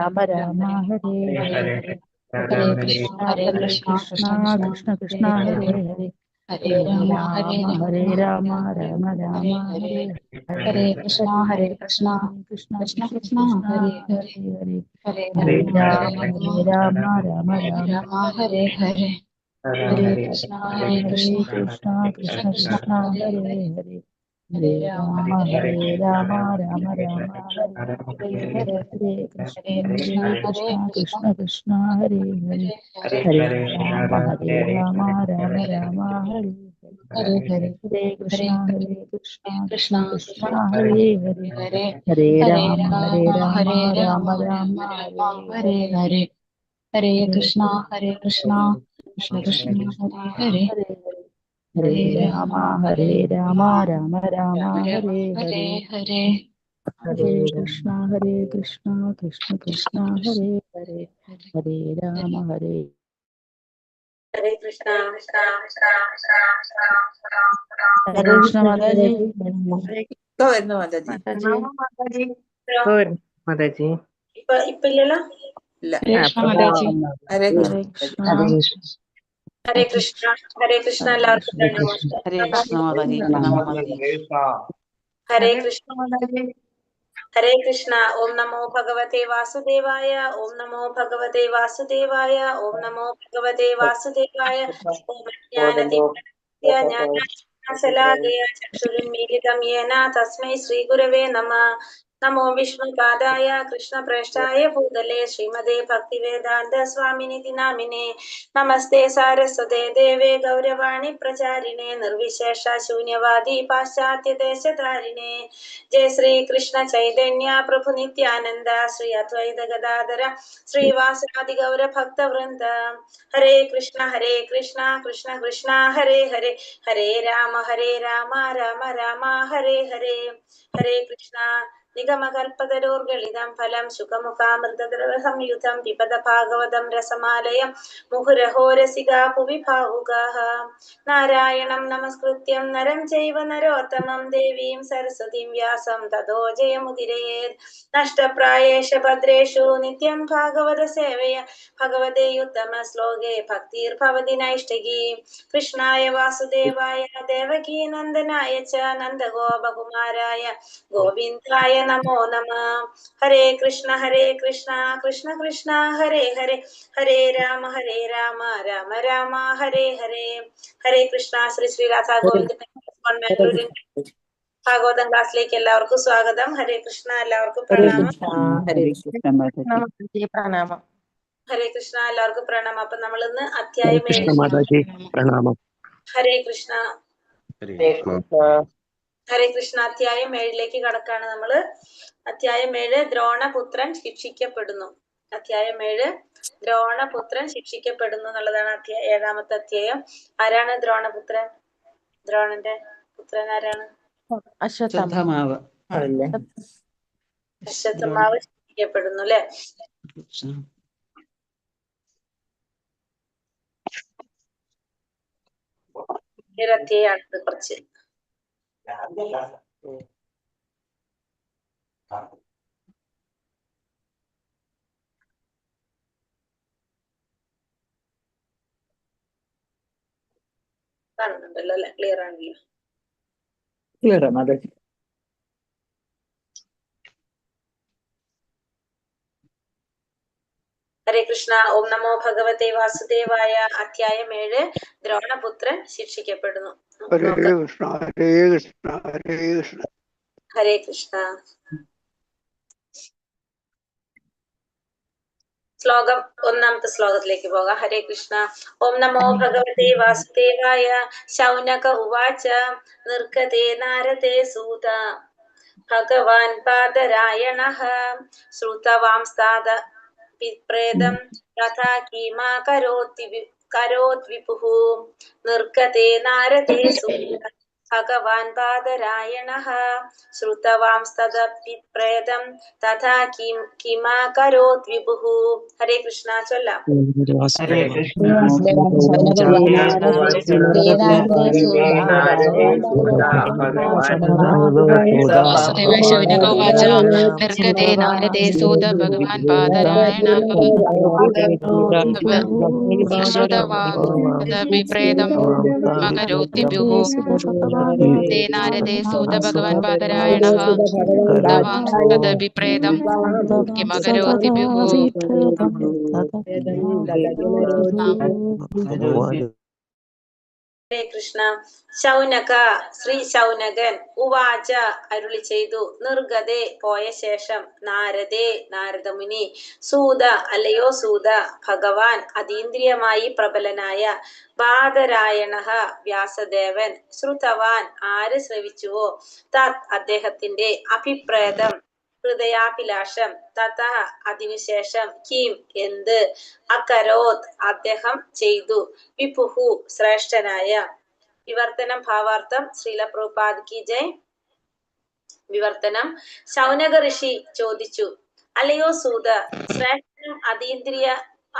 രാമ രാമ ഹരേ ഹരേ ഹരേ കൃഷ്ണ കൃഷ്ണ കൃഷ്ണ ഹരേ ഹരേ ഹരേ രാമ രാമ രാമ ഹരേ ഹരേ കൃഷ്ണ കൃഷ്ണ കൃഷ്ണ കൃഷ്ണ ഹരേ ഹരേ ഹരേ ഹരേ ഹരേ ഹരേ രാമ രാമ രാമ രാമ ഹരേ ഹരേ ഹരേ കൃഷ്ണ ഹരേ കൃഷ്ണ കൃഷ്ണ കൃഷ്ണ ഹരേ ഹരേ ഹരേ രാമ രാമ രാമ ഹരേ ഹരേ ഹരേ കൃഷ്ണ കൃഷ്ണ കൃഷ്ണ ഹരേ ഹരേ ഹരേ രാമ രാമ രാമ ഹരേ ഹരേ ഹരേ ഹരേ ഹരേ കൃഷ്ണ കൃഷ്ണ കൃഷ്ണ ഹരേ ഹരേ ഹരേ ഹരേ ഹരേ രാമ രാമ രാമ രാമ ഹരേ ഹരേ ഹരേ ഹരേ ഹരേ കൃഷ്ണ കൃഷ്ണ കൃഷ്ണ ഹരേ ഹരേ ഹരേ ഹരേ രാമ രാമ രാമ ഹരേ ഹരേ ഹരേ ഹരേ കൃഷ്ണ കൃഷ്ണ കൃഷ്ണ ഹരേ ഹരേ ഹരേ രാമ ഹരേ കൃഷ്ണ ഹരേ കൃഷ്ണ മാതാജി വരുന്നു മാതാജി. മാതാജി ഇപ്പൊ ഇല്ലല്ലോ. ഇല്ല. ഹരേ ഹരേ കൃഷ്ണ ഹരേ കൃഷ്ണ. കൃഷ്ണ ഹരേ കൃഷ്ണ ഹരേ കൃഷ്ണ എല്ലാവർക്കും പ്രണാമം. ഹരേ കൃഷ്ണ മാതാജി പ്രണാമ മാതാജി. ഹരേ കൃഷ്ണ ഹരേ കൃഷ്ണ. ഓം നമോ ഭഗവതേ വാസുദേവായ. ഓം നമോ ഭഗവതേ വാസുദേവായ. ഓം നമോ ഭഗവതേ വാസുദേവായ. ഓം ജ്ഞാനശലാകയ ചക്ഷുരുന്മീലിതം യേന തസ്മൈ ശ്രീ ഗുരവേ നമഃ. നമോ വിഷ്ണുപാദായ കൃഷ്ണപ്രേഷ്ഠായ ഭൂതലേ ശ്രീമതേ ഭക്തിവേദാന്ത സ്വാമിനിതി നാമിനേ. നമസ്തേ സാരസ്വതേ ദേവേ ഗൗരവാണി പ്രചാരിണേ നിർവിശേഷ ശൂന്യവാദി പാശ്ചാത്യ ദേശധാരിണേ. ജയ ശ്രീ കൃഷ്ണ ചൈതന്യ പ്രഭു നിത്യാനന്ദ ശ്രീ അദ്വൈത ഗദാധര ശ്രീവാസാദി ഗൗര ഭക്തവൃന്ദ. ഹരേ കൃഷ്ണ കൃഷ്ണ കൃഷ്ണ ഹരേ ഹരേ ഹരേ രാമ രാമ രാമ ഹരേ ഹരേ. ഹരേ കൃഷ്ണ. നിഗമകൽപതരോർഗളിതം ഫലം സുഖമുഖാമൃതദ്രവ സംയുതം പിബത ഭാഗവതം രസമാലയം മുഹുരഹോ രസികാ ഭുവി ഭാവുകാഃ. നാരായണം നമസ്കൃത്യം നരം ചൈവ നരോത്തമം ദേവീം സരസ്വതീം വ്യാസം തതോ ജയമുദിരയേത്. നഷ്ടപ്രായേഷ ഭദ്രേഷു നിത്യം ഭാഗവത സേവയ ഭഗവതേ ഉത്തമ ശ്ലോകേ ഭക്തിർഭവതി നൈഷ്ഠികീ. കൃഷ്ണായ വാസുദേവായ ദേവകീ നന്ദനായ ച നന്ദഗോപകുമാരായ ഗോവിന്ദായ നമോ നമഃ. ഹരേ കൃഷ്ണ കൃഷ്ണ കൃഷ്ണ ഹരേ ഹരേ ഹരേ രാമ രാമ രാമ ഹരേ ഹരേ. ഹരേ കൃഷ്ണ. ശ്രീ ശ്രീ രാധാ ഗോവിന്ദ ബാംഗ്ലൂരിന്റെ ഭാഗവതം ക്ലാസ്സിലേക്ക് എല്ലാവർക്കും സ്വാഗതം. ഹരേ കൃഷ്ണ. എല്ലാവർക്കും പ്രണാമം. ഹരേ കൃഷ്ണ മാതാജി. പ്രണാമം. ഹരേ കൃഷ്ണ. എല്ലാവർക്കും പ്രണാമം. അപ്പൊ നമ്മൾ ഇന്ന് അധ്യായം 7. പ്രണാമം. ഹരേ കൃഷ്ണ. ഹരേ ഹരേ കൃഷ്ണ. അധ്യായം 7ലേക്ക് കടക്കാണ് നമ്മള്. അധ്യായം 7 ദ്രോണപുത്രൻ ശിക്ഷിക്കപ്പെടുന്നു. അധ്യായം 7 ദ്രോണപുത്രൻ ശിക്ഷിക്കപ്പെടുന്നു എന്നുള്ളതാണ് 7ാമത്തെ അധ്യായം. ആരാണ് ദ്രോണപുത്രൻ? ദ്രോണന്റെ പുത്രൻ ആരാണ്? അശ്വത്ഥമാവ്. അശ്വത്ഥമാവ് ശിക്ഷിക്കപ്പെടുന്നു അല്ലെ. അധ്യായാണ് കുറച്ച്. കാണുന്നുണ്ടല്ലോ അല്ലെ? ക്ലിയർ ആണല്ലോ. ക്ലിയർ മാതാജി. ഹരേ കൃഷ്ണ. ഓം നമോ ഭഗവതേ വാസുദേവായ. അധ്യായം 7 ദ്രോണപുത്രൻ ശിക്ഷിക്കപ്പെടുന്നു. ഹരേ കൃഷ്ണ ഹരേ കൃഷ്ണ ഹരേ കൃഷ്ണ. ഹരേ കൃഷ്ണ. ശ്ലോകം 1ാമത്തെ ശ്ലോകത്തിലേക്ക് പോകാം. ഹരേ കൃഷ്ണ. ഓം നമോ ഭഗവതേ വാസുദേവായ. ശൗനക ഉവാച നിർഗതേ നാരദേ സൂത ഭഗവാൻ പാദരായണഃ ശ്രുതവാംസ്താദ വിപ്രേതം തഥാ കീമാ കരോത് വിഭുഃ. നിർഗതേ നാരദേ സൂത ഭഗവാൻ ബാദരായണഃ ശ്രുതവാംസ്തദപി പ്രേതം തഥാ കിമാകരോത് വിഭുഃ. ഹരേ കൃഷ്ണ. ചൊല്ലാം. ഹരേ കൃഷ്ണ. വാസുദേവായ ശൗനകോവാച നിർഗതേ നാരദേ സൂത ഭഗവാൻ പാദരായണഃ ശ്രുതവാംസ്തദപിപ്രേതം മകരോദ്വിഭുഃ. തേ നാരദേ സൂത ഭഗവാൻ പാദരായണഃ ശ്രുതവാംസ്തദപിപ്രേതം കിമകരോദ്വിഭുഃ. ഹരേ കൃഷ്ണ. ശൗനക ശ്രീ ശൗനകൻ ഉവാച അരുളി ചെയ്തു. നിർഗതേ പോയ ശേഷം നാരദേ നാരദമുനി സൂത അല്ലയോ സൂത ഭഗവാൻ അതീന്ദ്രിയമായി പ്രബലനായ ബാദരായണഃ വ്യാസദേവൻ ശ്രുതവാൻ ആര് ശ്രവിച്ചുവോ തത് അദ്ദേഹത്തിന്റെ അഭിപ്രേതം ഹൃദയാഭിലാഷം തഥ അതിനുശേഷം കിം എന്ത് അകരോത് അദ്ദേഹം ചെയ്തു വിപുഹു ശ്രേഷ്ഠനായ. വിവർത്തനം ഭാവാർത്ഥം. ശ്രീല പ്രഭുപാദ് കി ജയ്. വിവർത്തനം. ശൗനക ഋഷി ചോദിച്ചു, അല്ലയോ സൂത, ശ്രേഷ്ഠനും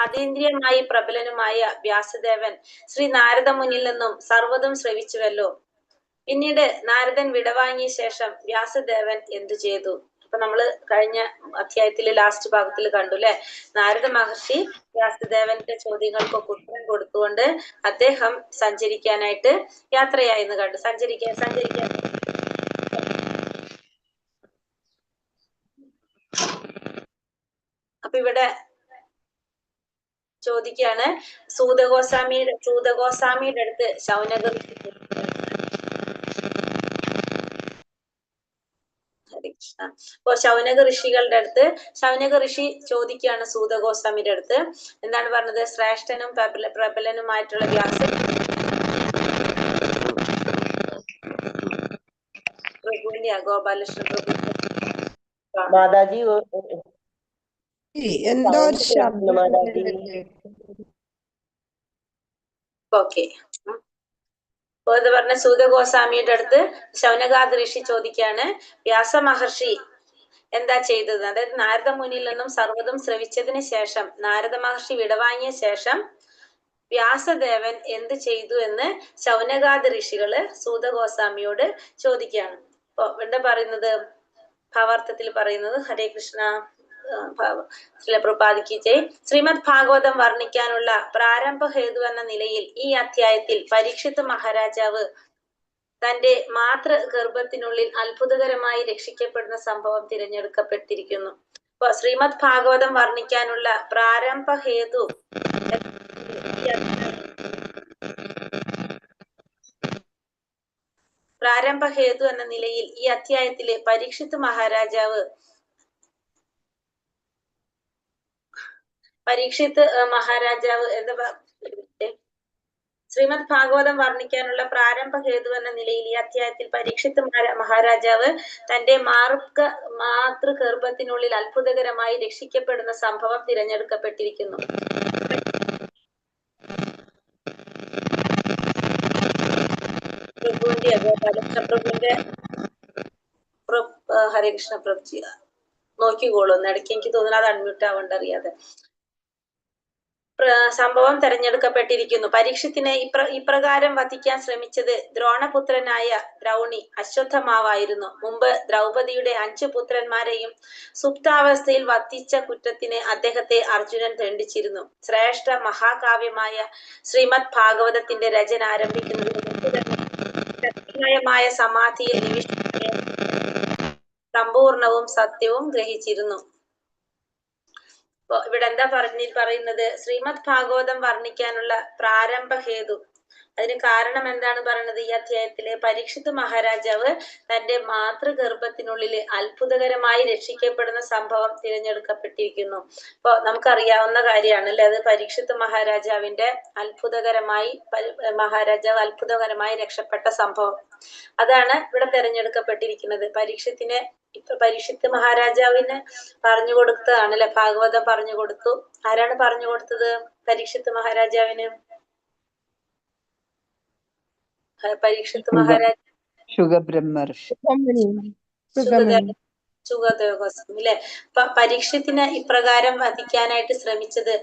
അതീന്ദ്രിയമായി പ്രബലനുമായ വ്യാസദേവൻ ശ്രീ നാരദ മുനിൽ നിന്നും സർവ്വതും ശ്രവിച്ചുവല്ലോ. പിന്നീട് നാരദൻ വിടവാങ്ങിയ ശേഷം വ്യാസദേവൻ എന്തു ചെയ്തു? അപ്പൊ നമ്മള് കഴിഞ്ഞ അധ്യായത്തിലെ ലാസ്റ്റ് ഭാഗത്തിൽ കണ്ടു അല്ലെ, നാരദ മഹർഷി വ്യാസദേവന്റെ ചോദ്യങ്ങൾക്കൊക്കെ ഉത്തരം കൊടുത്തുകൊണ്ട് അദ്ദേഹം സഞ്ചരിക്കാനായിട്ട് യാത്രയായെന്ന് കണ്ടു. സഞ്ചരിക്കാൻ അപ്പൊ ഇവിടെ ചോദിക്കാണ്, സൂതഗോസ്വാമിയുടെ അടുത്ത് ശൗനക അപ്പൊ ശൗനക ഋഷികളുടെ അടുത്ത് ശൗനക ഋഷി ചോദിക്കുകയാണ് സൂതഗോസ്വാമിയുടെ അടുത്ത്. എന്താണ് പറഞ്ഞത്? ശ്രേഷ്ഠനും പ്രബലനുമായിട്ടുള്ള പ്രഭുവിന്റെ ഗോപാലകൃഷ്ണ പ്രഭു മാതാജി എന്തോ ഒരു ശബ്ദം. ഓക്കെ. അപ്പൊ ഇത് പറഞ്ഞ സൂതഗോസ്വാമിയുടെ അടുത്ത് ശൗനകാദ് ഋഷി ചോദിക്കാണ്, വ്യാസ മഹർഷി എന്താ ചെയ്തത്? അതായത് നാരദ മുനിയിൽ നിന്നും സർവ്വതും ശ്രവിച്ചതിന് ശേഷം, നാരദ മഹർഷി വിടവാങ്ങിയ ശേഷം വ്യാസദേവൻ എന്ത് ചെയ്തു എന്ന് ശൗനകാദ് ഋഷികള് സൂതഗോസ്വാമിയോട് ചോദിക്കുകയാണ്. അപ്പൊ എന്താ പറയുന്നത്? ഭാവാർത്ഥത്തിൽ പറയുന്നത്, ഹരേ കൃഷ്ണ. പ്രഭുപാദ് കി ജയ്. ശ്രീമദ് ഭാഗവതം വർണ്ണിക്കാനുള്ള പ്രാരംഭ ഹേതു എന്ന നിലയിൽ ഈ അധ്യായത്തിൽ പരീക്ഷിത് മഹാരാജാവ് തന്റെ മാതൃ ഗർഭത്തിനുള്ളിൽ അത്ഭുതകരമായി രക്ഷിക്കപ്പെടുന്ന സംഭവം തിരഞ്ഞെടുക്കപ്പെട്ടിരിക്കുന്നു. അപ്പൊ ശ്രീമദ് ഭാഗവതം വർണ്ണിക്കാനുള്ള പ്രാരംഭ ഹേതു എന്ന നിലയിൽ ഈ അധ്യായത്തിലെ പരീക്ഷിത് മഹാരാജാവ് എന്താ ശ്രീമദ് ഭാഗവതം വർണ്ണിക്കാനുള്ള പ്രാരംഭ ഹേതു എന്ന നിലയിൽ ഈ അധ്യായത്തിൽ പരീക്ഷിത് മഹാരാജാവ് തന്റെ മാതൃഗർഭത്തിനുള്ളിൽ അത്ഭുതകരമായി രക്ഷിക്കപ്പെടുന്ന സംഭവം തിരഞ്ഞെടുക്കപ്പെട്ടിരിക്കുന്നു. പ്രഭുവിന്റെ ഹരേകൃഷ്ണ പ്രഭുജി നോക്കിക്കോളൂ ഒന്ന്. ഇടയ്ക്ക് എനിക്ക് തോന്നുന്നു അത് അൺമ്യൂട്ട് ആവേണ്ട അറിയാതെ. സംഭവം തെരഞ്ഞെടുക്കപ്പെട്ടിരിക്കുന്നു. പരീക്ഷത്തിനെ ഇപ്രകാരം വധിക്കാൻ ശ്രമിച്ചത് ദ്രോണപുത്രനായ ദ്രൗണി അശ്വത്ഥമാവായിരുന്നു. മുമ്പ് ദ്രൗപദിയുടെ 5 പുത്രന്മാരെയും സുപ്താവസ്ഥയിൽ വധിച്ച കുറ്റത്തിന് അദ്ദേഹത്തെ അർജുനൻ ദണ്ഡിച്ചിരുന്നു. ശ്രേഷ്ഠ മഹാകാവ്യമായ ശ്രീമദ് ഭാഗവതത്തിന്റെ രചന ആരംഭിക്കുന്നത് ശക്തിമയമായ സമാധിയിൽ നിവിഷ്ടമായ സമ്പൂർണവും സത്യവും ഗ്രഹിച്ചിരുന്നു. ഇവിടെ എന്താ പറയുന്നത്? ശ്രീമദ് ഭാഗവതം വർണ്ണിക്കാനുള്ള പ്രാരംഭ ഹേതു, അതിന് കാരണം എന്താണ് പറയുന്നത്? ഈ അധ്യായത്തിലെ പരീക്ഷിത് മഹാരാജാവ് തന്റെ മാതൃഗർഭത്തിനുള്ളിൽ അത്ഭുതകരമായി രക്ഷിക്കപ്പെടുന്ന സംഭവം തിരഞ്ഞെടുക്കപ്പെട്ടിരിക്കുന്നു. അപ്പൊ നമുക്കറിയാവുന്ന കാര്യമാണ് അല്ലെ, അത് പരീക്ഷിത് മഹാരാജാവ് അത്ഭുതകരമായി രക്ഷപ്പെട്ട സംഭവം. അതാണ് ഇവിടെ തെരഞ്ഞെടുക്കപ്പെട്ടിരിക്കുന്നത്. പരീക്ഷിത് മഹാരാജാവിന് പറഞ്ഞു കൊടുത്തതാണ് അല്ലെ, ഭാഗവതം പറഞ്ഞു കൊടുത്തു. ആരാണ് പറഞ്ഞു കൊടുത്തത് പരീക്ഷിത് മഹാരാജാവിന്? പരീക്ഷിത് മഹാരാജ് ശുഗബ്രഹ്മർഷി. സുഗദേവഗോസ്വാമി അല്ലെ. പരീക്ഷത്തിന് ഇപ്രകാരം വധിക്കാനായിട്ട് ശ്രമിച്ചത്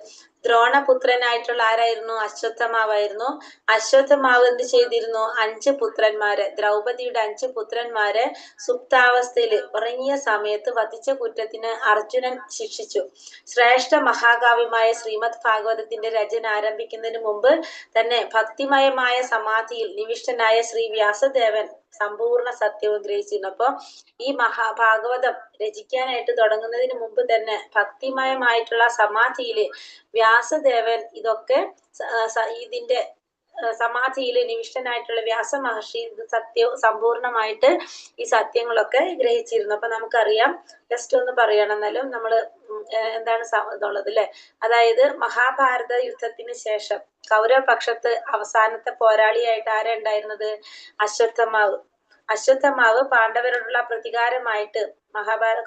ദ്രോണപുത്രനായിട്ടുള്ള ആരായിരുന്നു? അശ്വത്ഥമാവായിരുന്നു. അശ്വത്ഥമാവ് എന്ത് ചെയ്തിരുന്നു? 5 പുത്രന്മാരെ, ദ്രൗപദിയുടെ 5 പുത്രന്മാരെ സുപ്താവസ്ഥയില് ഉറങ്ങിയ സമയത്ത് വധിച്ച കുറ്റത്തിന് അർജുനൻ ശിക്ഷിച്ചു. ശ്രേഷ്ഠ മഹാകാവ്യമായ ശ്രീമദ് ഭാഗവതത്തിന്റെ രചന ആരംഭിക്കുന്നതിന് മുമ്പ് തന്നെ ഭക്തിമയമായ സമാധിയിൽ നിവിഷ്ടനായ ശ്രീ വ്യാസദേവൻ സമ്പൂർണ്ണ സത്യവും ഗ്രഹിച്ചിരുന്നു. അപ്പൊ ഈ മഹാഭാഗവതം രചിക്കാനായിട്ട് തുടങ്ങുന്നതിന് മുമ്പ് തന്നെ ഭക്തിമയമായിട്ടുള്ള സമാധിയില് വ്യാസദേവൻ ഇതൊക്കെ ഇതിന്റെ സമാധിയില് നിവിഷ്ടനായിട്ടുള്ള വ്യാസ മഹർഷി ഇത് സമ്പൂർണമായിട്ട് ഈ സത്യങ്ങളൊക്കെ ഗ്രഹിച്ചിരുന്നു. അപ്പൊ നമുക്കറിയാം, ജസ്റ്റ് ഒന്ന് പറയണം എന്നാലും നമ്മള് എന്താണ് ഇതുള്ളത് അല്ലെ. അതായത് മഹാഭാരത യുദ്ധത്തിന് ശേഷം കൗരവപക്ഷത്ത് അവസാനത്തെ പോരാളിയായിട്ട് ആരാ ഉണ്ടായിരുന്നത്? അശ്വത്ഥമാവ് പാണ്ഡവരോടുള്ള പ്രതികാരമായിട്ട്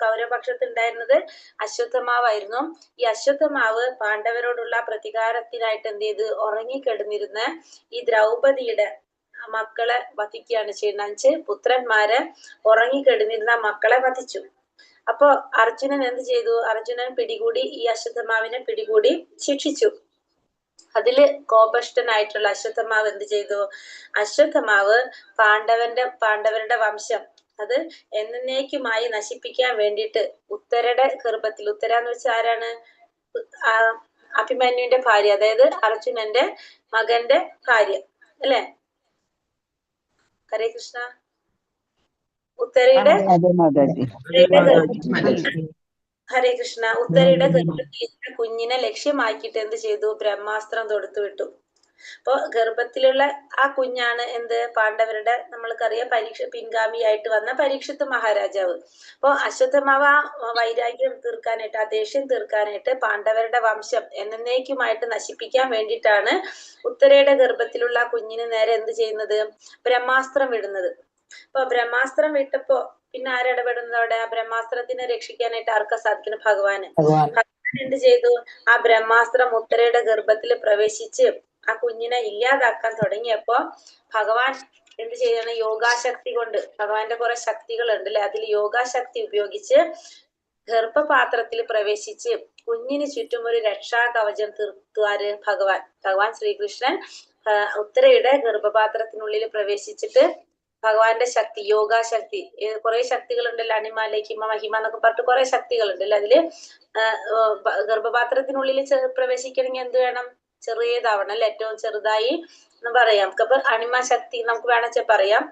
കൗരവപക്ഷത്ത് ഉണ്ടായിരുന്നത് അശ്വത്ഥമാവായിരുന്നു. ഈ അശ്വത്ഥമാവ് പാണ്ഡവരോടുള്ള പ്രതികാരത്തിനായിട്ട് എന്ത് ചെയ്ത് ഉറങ്ങിക്കിടന്നിരുന്ന ഈ ദ്രൗപദിയുടെ മക്കളെ വധിക്കുകയാണ് ചെയ്യുന്നത്. 5 പുത്രന്മാരെ ഉറങ്ങിക്കിടന്നിരുന്ന മക്കളെ വധിച്ചു. അപ്പൊ അർജുനൻ എന്ത് ചെയ്തു? അർജുനൻ പിടികൂടി ഈ അശ്വത്ഥമാവിനെ പിടികൂടി ശിക്ഷിച്ചു. അതില് കോപഷ്ടനായിട്ടുള്ള അശ്വത്ഥമാവ് എന്ത് ചെയ്തു? അശ്വത്ഥമാവ് പാണ്ഡവരുടെ വംശം അത് എന്നേക്കുമായി നശിപ്പിക്കാൻ വേണ്ടിയിട്ട് ഉത്തരയുടെ ഗർഭത്തിൽ, ഉത്തര എന്ന് വെച്ചാൽ ആരാണ്? അഭിമന്യുവിന്റെ ഭാര്യ, അതായത് അർജുനന്റെ മകന്റെ ഭാര്യ അല്ലെ. ഹരേ കൃഷ്ണ. ഉത്തരയുടെ ഹരേ കൃഷ്ണ. ഉത്തരയുടെ ഗർഭത്തിൽ കുഞ്ഞിനെ ലക്ഷ്യമാക്കിയിട്ട് എന്ത് ചെയ്തു? ബ്രഹ്മാസ്ത്രം തൊടുത്തു വിട്ടു. അപ്പൊ ഗർഭത്തിലുള്ള ആ കുഞ്ഞാണ് എന്ത്? പാണ്ഡവരുടെ നമ്മൾക്കറിയാം പിൻഗാമിയായിട്ട് വന്ന പരീക്ഷിത്ത് മഹാരാജാവ്. അപ്പൊ അശ്വത്ഥമാവ് ആ വൈരാഗ്യം തീർക്കാനായിട്ട്, ആ ദേഷ്യം തീർക്കാനായിട്ട് പാണ്ഡവരുടെ വംശം എന്നേക്കുമായിട്ട് നശിപ്പിക്കാൻ വേണ്ടിയിട്ടാണ് ഉത്തരയുടെ ഗർഭത്തിലുള്ള ആ കുഞ്ഞിന് നേരെ എന്ത് ചെയ്യുന്നത്? ബ്രഹ്മാസ്ത്രം വിടുന്നത്. അപ്പൊ ബ്രഹ്മാസ്ത്രം വിട്ടപ്പോ പിന്നെ ആരിടപെടുന്നത് അവിടെ? ആ ബ്രഹ്മാസ്ത്രത്തിനെ രക്ഷിക്കാനായിട്ട് ആർക്കാ സാധിക്കുന്നത്? ഭഗവാന്. ഭഗവാൻ എന്ത് ചെയ്തു? ആ ബ്രഹ്മാസ്ത്രം ഉത്തരയുടെ ഗർഭത്തിൽ പ്രവേശിച്ച് ആ കുഞ്ഞിനെ ഇല്ലാതാക്കാൻ തുടങ്ങിയപ്പോ ഭഗവാൻ എന്ത് ചെയ്യണം? യോഗാശക്തി കൊണ്ട്, ഭഗവാന്റെ കുറെ ശക്തികളുണ്ട് അല്ലെ, അതിൽ യോഗാശക്തി ഉപയോഗിച്ച് ഗർഭപാത്രത്തിൽ പ്രവേശിച്ച് കുഞ്ഞിന് ചുറ്റും ഒരു രക്ഷാകവചം തീർത്തുവാര്? ഭഗവാൻ ശ്രീകൃഷ്ണൻ ഉത്തരയുടെ ഗർഭപാത്രത്തിനുള്ളിൽ പ്രവേശിച്ചിട്ട് ഭഗവാന്റെ ശക്തി, യോഗാശക്തി, കുറെ ശക്തികളുണ്ടല്ലോ, അണിമ ഹിമ മഹിമ എന്നൊക്കെ പറഞ്ഞിട്ട് കുറെ ശക്തികളുണ്ടല്ലോ. അതില് ഗർഭപാത്രത്തിനുള്ളിൽ പ്രവേശിക്കണമെങ്കിൽ എന്ത് വേണം? ചെറിയതാവണം അല്ലെ, ഏറ്റവും ചെറുതായി എന്ന് പറയാം. അപ്പൊ അണിമ ശക്തി നമുക്ക് വേണമെന്ന് പറയാം.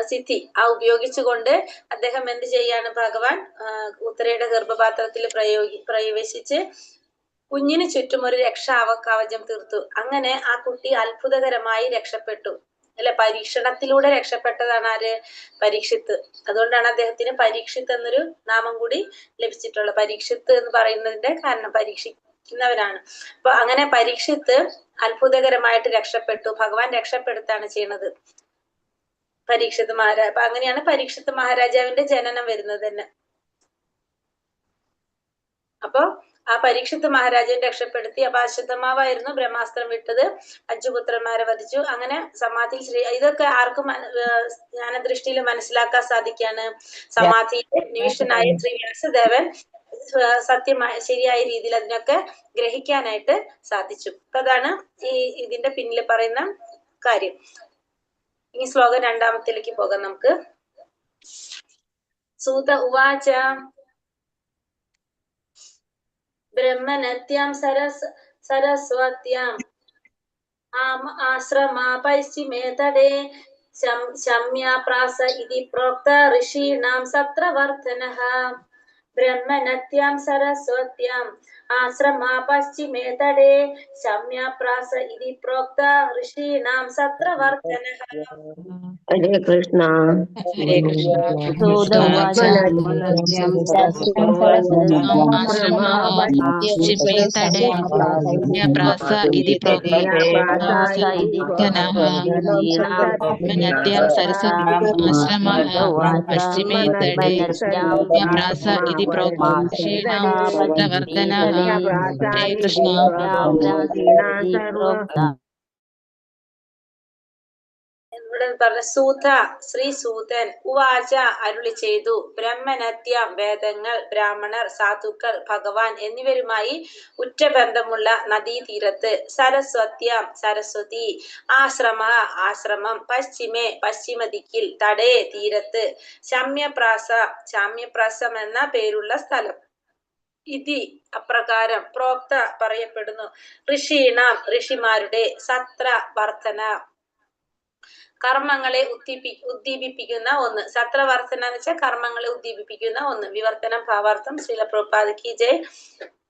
സിദ്ധി ആ ഉപയോഗിച്ചുകൊണ്ട് അദ്ദേഹം എന്ത് ചെയ്യാണ്? ഭഗവാൻ ഉത്തരയുടെ ഗർഭപാത്രത്തിൽ പ്രവേശിച്ച് കുഞ്ഞിന് ചുറ്റും ഒരു രക്ഷാകവചം തീർത്തു. അങ്ങനെ ആ കുട്ടി അത്ഭുതകരമായി രക്ഷപ്പെട്ടു അല്ലെ. പരീക്ഷണത്തിലൂടെ രക്ഷപ്പെട്ടതാണ് ആര്? പരീക്ഷിത്ത്. അതുകൊണ്ടാണ് അദ്ദേഹത്തിന് പരീക്ഷിത്ത് എന്നൊരു നാമം കൂടി ലഭിച്ചിട്ടുള്ളത്. പരീക്ഷിത്ത് എന്ന് പറയുന്നതിന്റെ കാരണം പരീക്ഷിക്കുന്നവരാണ്. അപ്പൊ അങ്ങനെ പരീക്ഷിത്ത് അത്ഭുതകരമായിട്ട് രക്ഷപ്പെട്ടു. ഭഗവാൻ രക്ഷപ്പെടുത്താണ് ചെയ്യുന്നത് പരീക്ഷിത്ത് മഹാരാജ. അപ്പൊ അങ്ങനെയാണ് പരീക്ഷിത്ത് മഹാരാജാവിന്റെ ജനനം വരുന്നത് തന്നെ. അപ്പൊ ആ പരീക്ഷിത്ത് മഹാരാജാവിനെ രക്ഷപ്പെടുത്തി. അപ്പൊ അശ്വത്ഥമാവായിരുന്നു ബ്രഹ്മാസ്ത്രം വിട്ടത്. 5 പുത്രന്മാരെ വധിച്ചു. അങ്ങനെ സമാധിയിൽ ഇതൊക്കെ ആർക്കും ജ്ഞാനദൃഷ്ടിയിൽ മനസ്സിലാക്കാൻ സാധിക്കാണ്. സമാധിയിൽ നിവിഷ്ടനായ ശ്രീ വ്യാസദേവൻ ശരിയായ രീതിയിൽ അതിനൊക്കെ ഗ്രഹിക്കാനായിട്ട് സാധിച്ചു. അപ്പൊ അതാണ് ഇതിന്റെ പിന്നിൽ പറയുന്ന കാര്യം. ഈ ശ്ലോകം 2-ാമത്തിലേക്ക് പോകാം നമുക്ക്. സൂത ഉവാച ബ്രഹ്മനത്യാം സരസ്വത്യാം ആശ്രമാ പശ്ചിമേ തടേ ശമ്യാപ്രാസ ഇതി പ്രോക്ത ഋഷീണാം സത്രവർദ്ധനഃ. ബ്രഹ്മനത്യാം സരസ്വത്യാം ആശ്രമാ പശ്ചിമേ തടേ ശമ്യാപ്രാസ ഇതി പ്രോക്ത ഋഷീണാം സത്രവർദ്ധനഃ. ഹരേ കൃഷ്ണ. ഹരേ കൃഷ്ണ. പശ്ചിമേ തടേ പ്രാസ ഇതി പ്രോക്ഷീണാം സത്രവർദ്ധനഃ. ഹരേ കൃഷ്ണ. ഇവിടെ പറഞ്ഞ സൂത ശ്രീ സൂതൻ ഉവാച അരുളി ചെയ്തു ബ്രഹ്മനത്യം വേദങ്ങൾ ബ്രാഹ്മണർ സാധുക്കൾ ഭഗവാൻ എന്നിവരുമായി ഉറ്റ ബന്ധമുള്ള നദീതീരത്ത് സരസ്വത്യം സരസ്വതി ആശ്രമ ആശ്രമം പശ്ചിമേ പശ്ചിമ ദിക്കിൽ തടേ തീരത്ത് ശമ്യപ്രാസം എന്ന പേരുള്ള സ്ഥലം ഇതി അപ്രകാരം പ്രോക്ത പറയപ്പെടുന്നു ഋഷീണാം ഋഷിമാരുടെ സത്ര വർധന കർമ്മങ്ങളെ ഉദ്ദീപിപ്പിക്കുന്ന ഒന്ന്. സത്രവർദ്ധന എന്ന് വെച്ചാൽ കർമ്മങ്ങളെ ഉദ്ദീപിപ്പിക്കുന്ന ഒന്ന്. വിവർത്തനം ഭാവാർത്ഥം ശ്രീല പ്രഭുപാദ് ജയ്.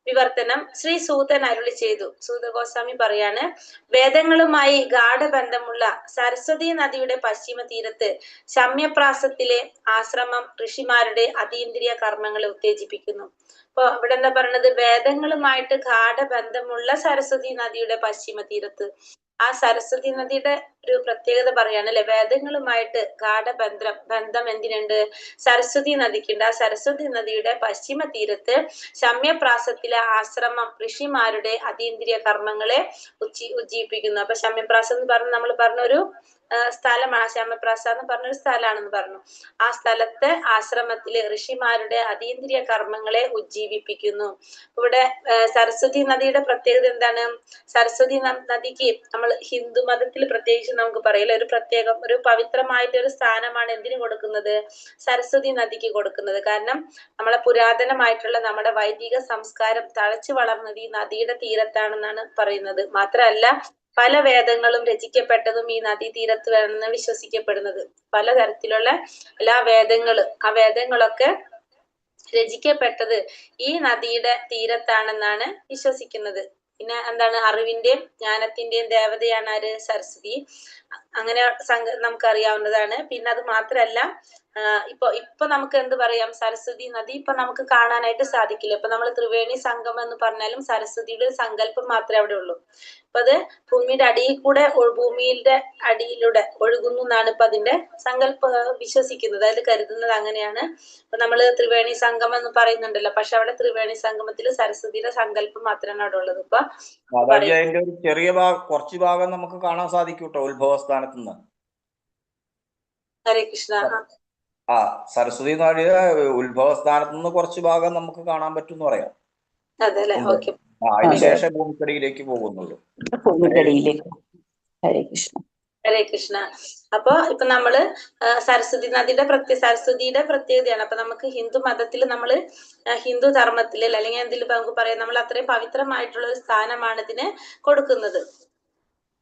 വിവർത്തനം ശ്രീ സൂതൻ അരുളി ചെയ്തു. സൂതഗോസ്വാമി പറയാണ് വേദങ്ങളുമായി ഗാഠബന്ധമുള്ള സരസ്വതി നദിയുടെ പശ്ചിമ തീരത്ത് ശമ്യപ്രാസത്തിലെ ആശ്രമം ഋഷിമാരുടെ അതീന്ദ്രിയ കർമ്മങ്ങളെ ഉത്തേജിപ്പിക്കുന്നു. അപ്പൊ ഇവിടെ എന്താ പറയണത്? വേദങ്ങളുമായിട്ട് ഗാഠബന്ധമുള്ള സരസ്വതി നദിയുടെ പശ്ചിമ തീരത്ത്. ആ സരസ്വതി നദിയുടെ ഒരു പ്രത്യേകത പറയാണ് അല്ലെ, വേദങ്ങളുമായിട്ട് ബന്ധം എന്തിനുണ്ട്? സരസ്വതി നദിക്കുണ്ട്. ആ സരസ്വതി നദിയുടെ പശ്ചിമ തീരത്ത് ശമ്യപ്രാസത്തിലെ ആശ്രമം ഋഷിമാരുടെ അതീന്ദ്രിയ കർമ്മങ്ങളെ ഉജ്ജീവിപ്പിക്കുന്നു. അപ്പൊ ശമ്യപ്രാസം എന്ന് പറഞ്ഞ നമ്മൾ പറഞ്ഞ ഒരു സ്ഥലമാണ്. ശമ്യപ്രാസ എന്ന് പറഞ്ഞൊരു സ്ഥലമാണെന്ന് പറഞ്ഞു. ആ സ്ഥലത്തെ ആശ്രമത്തില് ഋഷിമാരുടെ അതീന്ദ്രിയ കർമ്മങ്ങളെ ഉജ്ജീവിപ്പിക്കുന്നു. ഇവിടെ സരസ്വതി നദിയുടെ പ്രത്യേകത എന്താണ്? സരസ്വതി നദിക്ക് നമ്മൾ ഹിന്ദു മതത്തിൽ പ്രത്യേകിച്ച് നമുക്ക് പറയില്ല, ഒരു പവിത്രമായിട്ട് ഒരു സ്ഥാനമാണ് എന്തിനു കൊടുക്കുന്നത്? സരസ്വതി നദിക്ക് കൊടുക്കുന്നത്. കാരണം നമ്മളെ പുരാതനമായിട്ടുള്ള നമ്മുടെ വൈദിക സംസ്കാരം തഴച്ചു വളർന്നത് ഈ നദിയുടെ തീരത്താണെന്നാണ് പറയുന്നത്. മാത്രമല്ല പല വേദങ്ങളും രചിക്കപ്പെട്ടതും ഈ നദീതീരത്ത് വേണമെന്ന് വിശ്വസിക്കപ്പെടുന്നത്. പലതരത്തിലുള്ള എല്ലാ ആ വേദങ്ങളൊക്കെ രചിക്കപ്പെട്ടത് ഈ നദിയുടെ തീരത്താണെന്നാണ് വിശ്വസിക്കുന്നത്. പിന്നെ എന്താണ്? അറിവിന്റെയും ജ്ഞാനത്തിന്റെയും ദേവതയാണ് ആര്? സരസ്വതി. അങ്ങനെ നമുക്കറിയാവുന്നതാണ്. പിന്നെ അത് മാത്രല്ല ഇപ്പൊ നമുക്ക് എന്ത് പറയാം? സരസ്വതി നദി ഇപ്പൊ നമുക്ക് കാണാനായിട്ട് സാധിക്കില്ല. ഇപ്പൊ നമ്മൾ ത്രിവേണി സംഗമം എന്ന് പറഞ്ഞാലും സരസ്വതിയുടെ സങ്കല്പം മാത്രമേ അവിടെ ഉള്ളൂ. അപ്പൊ അത് ഭൂമിയുടെ ഭൂമിയുടെ അടിയിലൂടെ ഒഴുകുന്നു എന്നാണ് ഇപ്പൊ അതിന്റെ സങ്കല്പം വിശ്വസിക്കുന്നത്. അതിൽ കരുതുന്നത് അങ്ങനെയാണ്. ഇപ്പൊ നമ്മള് ത്രിവേണി സംഗമം എന്ന് പറയുന്നുണ്ടല്ലോ, പക്ഷെ അവിടെ ത്രിവേണി സംഗമത്തിൽ സരസ്വതിയുടെ സങ്കല്പം മാത്രമാണ് അവിടെ ഉള്ളത്. ഇപ്പൊ അതിന്റെ ഒരു ചെറിയ കുറച്ച് ഭാഗം നമുക്ക് കാണാൻ സാധിക്കും കേട്ടോ, ഉത്ഭവസ്ഥാനത്ത് നിന്ന്. ഹരേ കൃഷ്ണ. സരസ്വതി നദിയുടെ ഉത്ഭവസ്ഥാനത്ത് നിന്ന് കുറച്ച് ഭാഗം നമുക്ക് കാണാൻ പറ്റും എന്ന് പറയാം. അതെല്ലേ? ഓക്കെ. അതിനുശേഷം ഭൂമിക്കടിയിലേക്ക് പോകുന്നുള്ളൂ. ഹരേ കൃഷ്ണ. ഹരേ കൃഷ്ണ. അപ്പൊ ഇപ്പൊ നമ്മള് സരസ്വതിയുടെ പ്രത്യേകതയാണ്. അപ്പൊ നമുക്ക് ഹിന്ദു മതത്തിൽ നമ്മള് ഹിന്ദു ധർമ്മത്തില് അല്ലെങ്കിൽ എന്തെങ്കിലും നമുക്ക് പറയാം, നമ്മൾ അത്രയും പവിത്രമായിട്ടുള്ള ഒരു സ്ഥാനമാണ് ഇതിന് കൊടുക്കുന്നത്.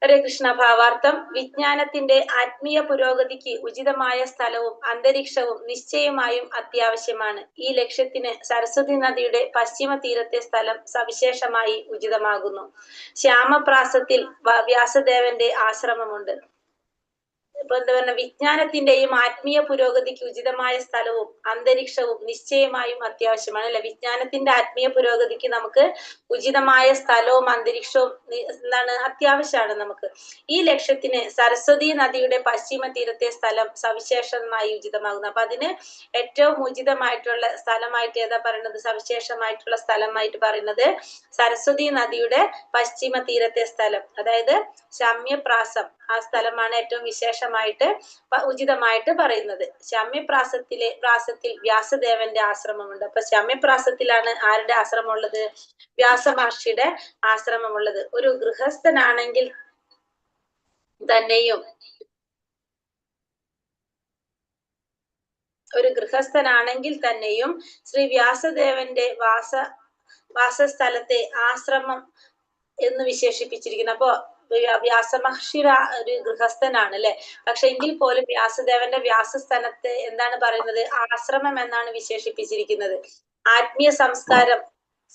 ഹരേ കൃഷ്ണ. ഭാവാർത്ഥം വിജ്ഞാനത്തിന്റെ ആത്മീയ പുരോഗതിക്ക് ഉചിതമായ സ്ഥലവും അന്തരീക്ഷവും നിശ്ചയമായും അത്യാവശ്യമാണ്. ഈ ലക്ഷ്യത്തിന് സരസ്വതി നദിയുടെ പശ്ചിമ തീരത്തെ സ്ഥലം സവിശേഷമായി ഉചിതമാകുന്നു. ശ്യാമപ്രാസത്തിൽ വ്യാസദേവന്റെ ആശ്രമമുണ്ട്. ഇപ്പൊ എന്താ പറയുക? വിജ്ഞാനത്തിന്റെയും ആത്മീയ പുരോഗതിക്ക് ഉചിതമായ സ്ഥലവും അന്തരീക്ഷവും നിശ്ചയമായും അത്യാവശ്യമാണ് അല്ലെ. വിജ്ഞാനത്തിന്റെ ആത്മീയ പുരോഗതിക്ക് നമുക്ക് ഉചിതമായ സ്ഥലവും അന്തരീക്ഷവും അത്യാവശ്യമാണ് നമുക്ക്. ഈ ലക്ഷ്യത്തിന് സരസ്വതി നദിയുടെ പശ്ചിമ തീരത്തെ സ്ഥലം സവിശേഷമായി ഉചിതമാകുന്നു. അപ്പൊ അതിന് ഏറ്റവും ഉചിതമായിട്ടുള്ള സ്ഥലമായിട്ട് ഏതാ പറയുന്നത്? സവിശേഷമായിട്ടുള്ള സ്ഥലമായിട്ട് പറയുന്നത് സരസ്വതി നദിയുടെ പശ്ചിമ തീരത്തെ സ്ഥലം, അതായത് ശമ്യപ്രാസം. ആ സ്ഥലമാണ് ഏറ്റവും വിശേഷമായിട്ട് ഉചിതമായിട്ട് പറയുന്നത്. ശമ്യപ്രാസത്തിൽ വ്യാസദേവന്റെ ആശ്രമമുണ്ട്. അപ്പൊ ശമ്യപ്രാസത്തിലാണ് ആരുടെ ആശ്രമം ഉള്ളത്? വ്യാസ മഹർഷിയുടെ ആശ്രമമുള്ളത്. ഒരു ഗൃഹസ്ഥനാണെങ്കിൽ തന്നെയും ശ്രീ വ്യാസദേവന്റെ വാസസ്ഥലത്തെ ആശ്രമം എന്ന് വിശേഷിപ്പിച്ചിരിക്കുന്നു. അപ്പോ വ്യാസമഹർഷിയുടെ ഒരു ഗൃഹസ്ഥനാണ് അല്ലെ, പക്ഷെ എങ്കിൽ പോലും വ്യാസദേവന്റെ വ്യാസസ്ഥാനത്തെ എന്താണ് പറയുന്നത്? ആശ്രമം എന്നാണ് വിശേഷിപ്പിച്ചിരിക്കുന്നത്. ആത്മീയ സംസ്കാരം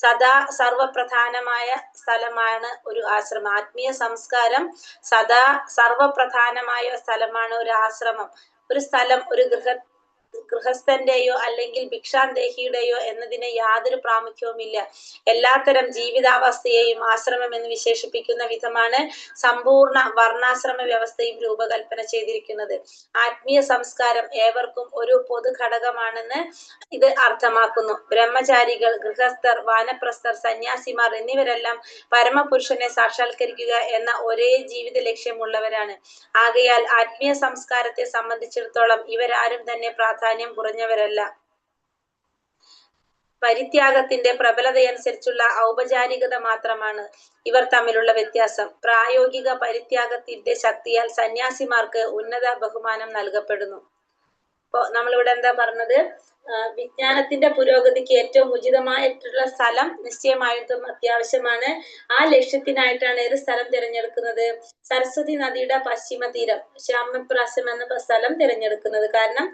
സദാ സർവപ്രധാനമായ സ്ഥലമാണ് ഒരു ആശ്രമം. ആത്മീയ സംസ്കാരം സദാ സർവപ്രധാനമായ സ്ഥലമാണ് ഒരു ആശ്രമം. ഒരു സ്ഥലം, ഒരു ഗൃഹസ്ഥന്റെയോ അല്ലെങ്കിൽ ഭിക്ഷാന്തേഹിയുടെയോ എന്നതിന് യാതൊരു പ്രാമുഖ്യവുമില്ല. എല്ലാത്തരം ജീവിതാവസ്ഥയെയും ആശ്രമം എന്ന് വിശേഷിപ്പിക്കുന്ന വിധമാണ് സമ്പൂർണ്ണ വർണ്ണാശ്രമ വ്യവസ്ഥയും രൂപകൽപ്പന ചെയ്തിരിക്കുന്നത്. ആത്മീയ സംസ്കാരം ഏവർക്കും ഒരു പൊതു ഘടകമാണെന്ന് ഇത് അർത്ഥമാക്കുന്നു. ബ്രഹ്മചാരികൾ, ഗൃഹസ്ഥർ, വാനപ്രസ്ഥർ, സന്യാസിമാർ എന്നിവരെല്ലാം പരമപുരുഷനെ സാക്ഷാത്കരിക്കുക എന്ന ഒരേ ജീവിത ലക്ഷ്യമുള്ളവരാണ്. ആകയാൽ ആത്മീയ സംസ്കാരത്തെ സംബന്ധിച്ചിടത്തോളം ഇവരാരും തന്നെ പ്രാധാന്യം കുറഞ്ഞവരല്ല. പരിത്യാഗത്തിന്റെ പ്രബലതയനുസരിച്ചുള്ള ഔപചാരികത മാത്രമാണ് ഇവർ തമ്മിലുള്ള വ്യത്യാസം. പ്രായോഗിക പരിത്യാഗത്തിന്റെ ശക്തിയാൽ സന്യാസിമാർക്ക് ഉന്നത ബഹുമാനം നൽകപ്പെടുന്നു. ഇപ്പൊ നമ്മളിവിടെ എന്താ പറഞ്ഞത്? വിജ്ഞാനത്തിന്റെ പുരോഗതിക്ക് ഏറ്റവും ഉചിതമായിട്ടുള്ള സ്ഥലം നിശ്ചയമായിട്ടും അത്യാവശ്യമാണ്. ആ ലക്ഷ്യത്തിനായിട്ടാണ് ഏത് സ്ഥലം തിരഞ്ഞെടുക്കുന്നത്? സരസ്വതി നദിയുടെ പശ്ചിമ തീരം ശ്യാമപ്രാസം എന്ന സ്ഥലം തിരഞ്ഞെടുക്കുന്നത്. കാരണം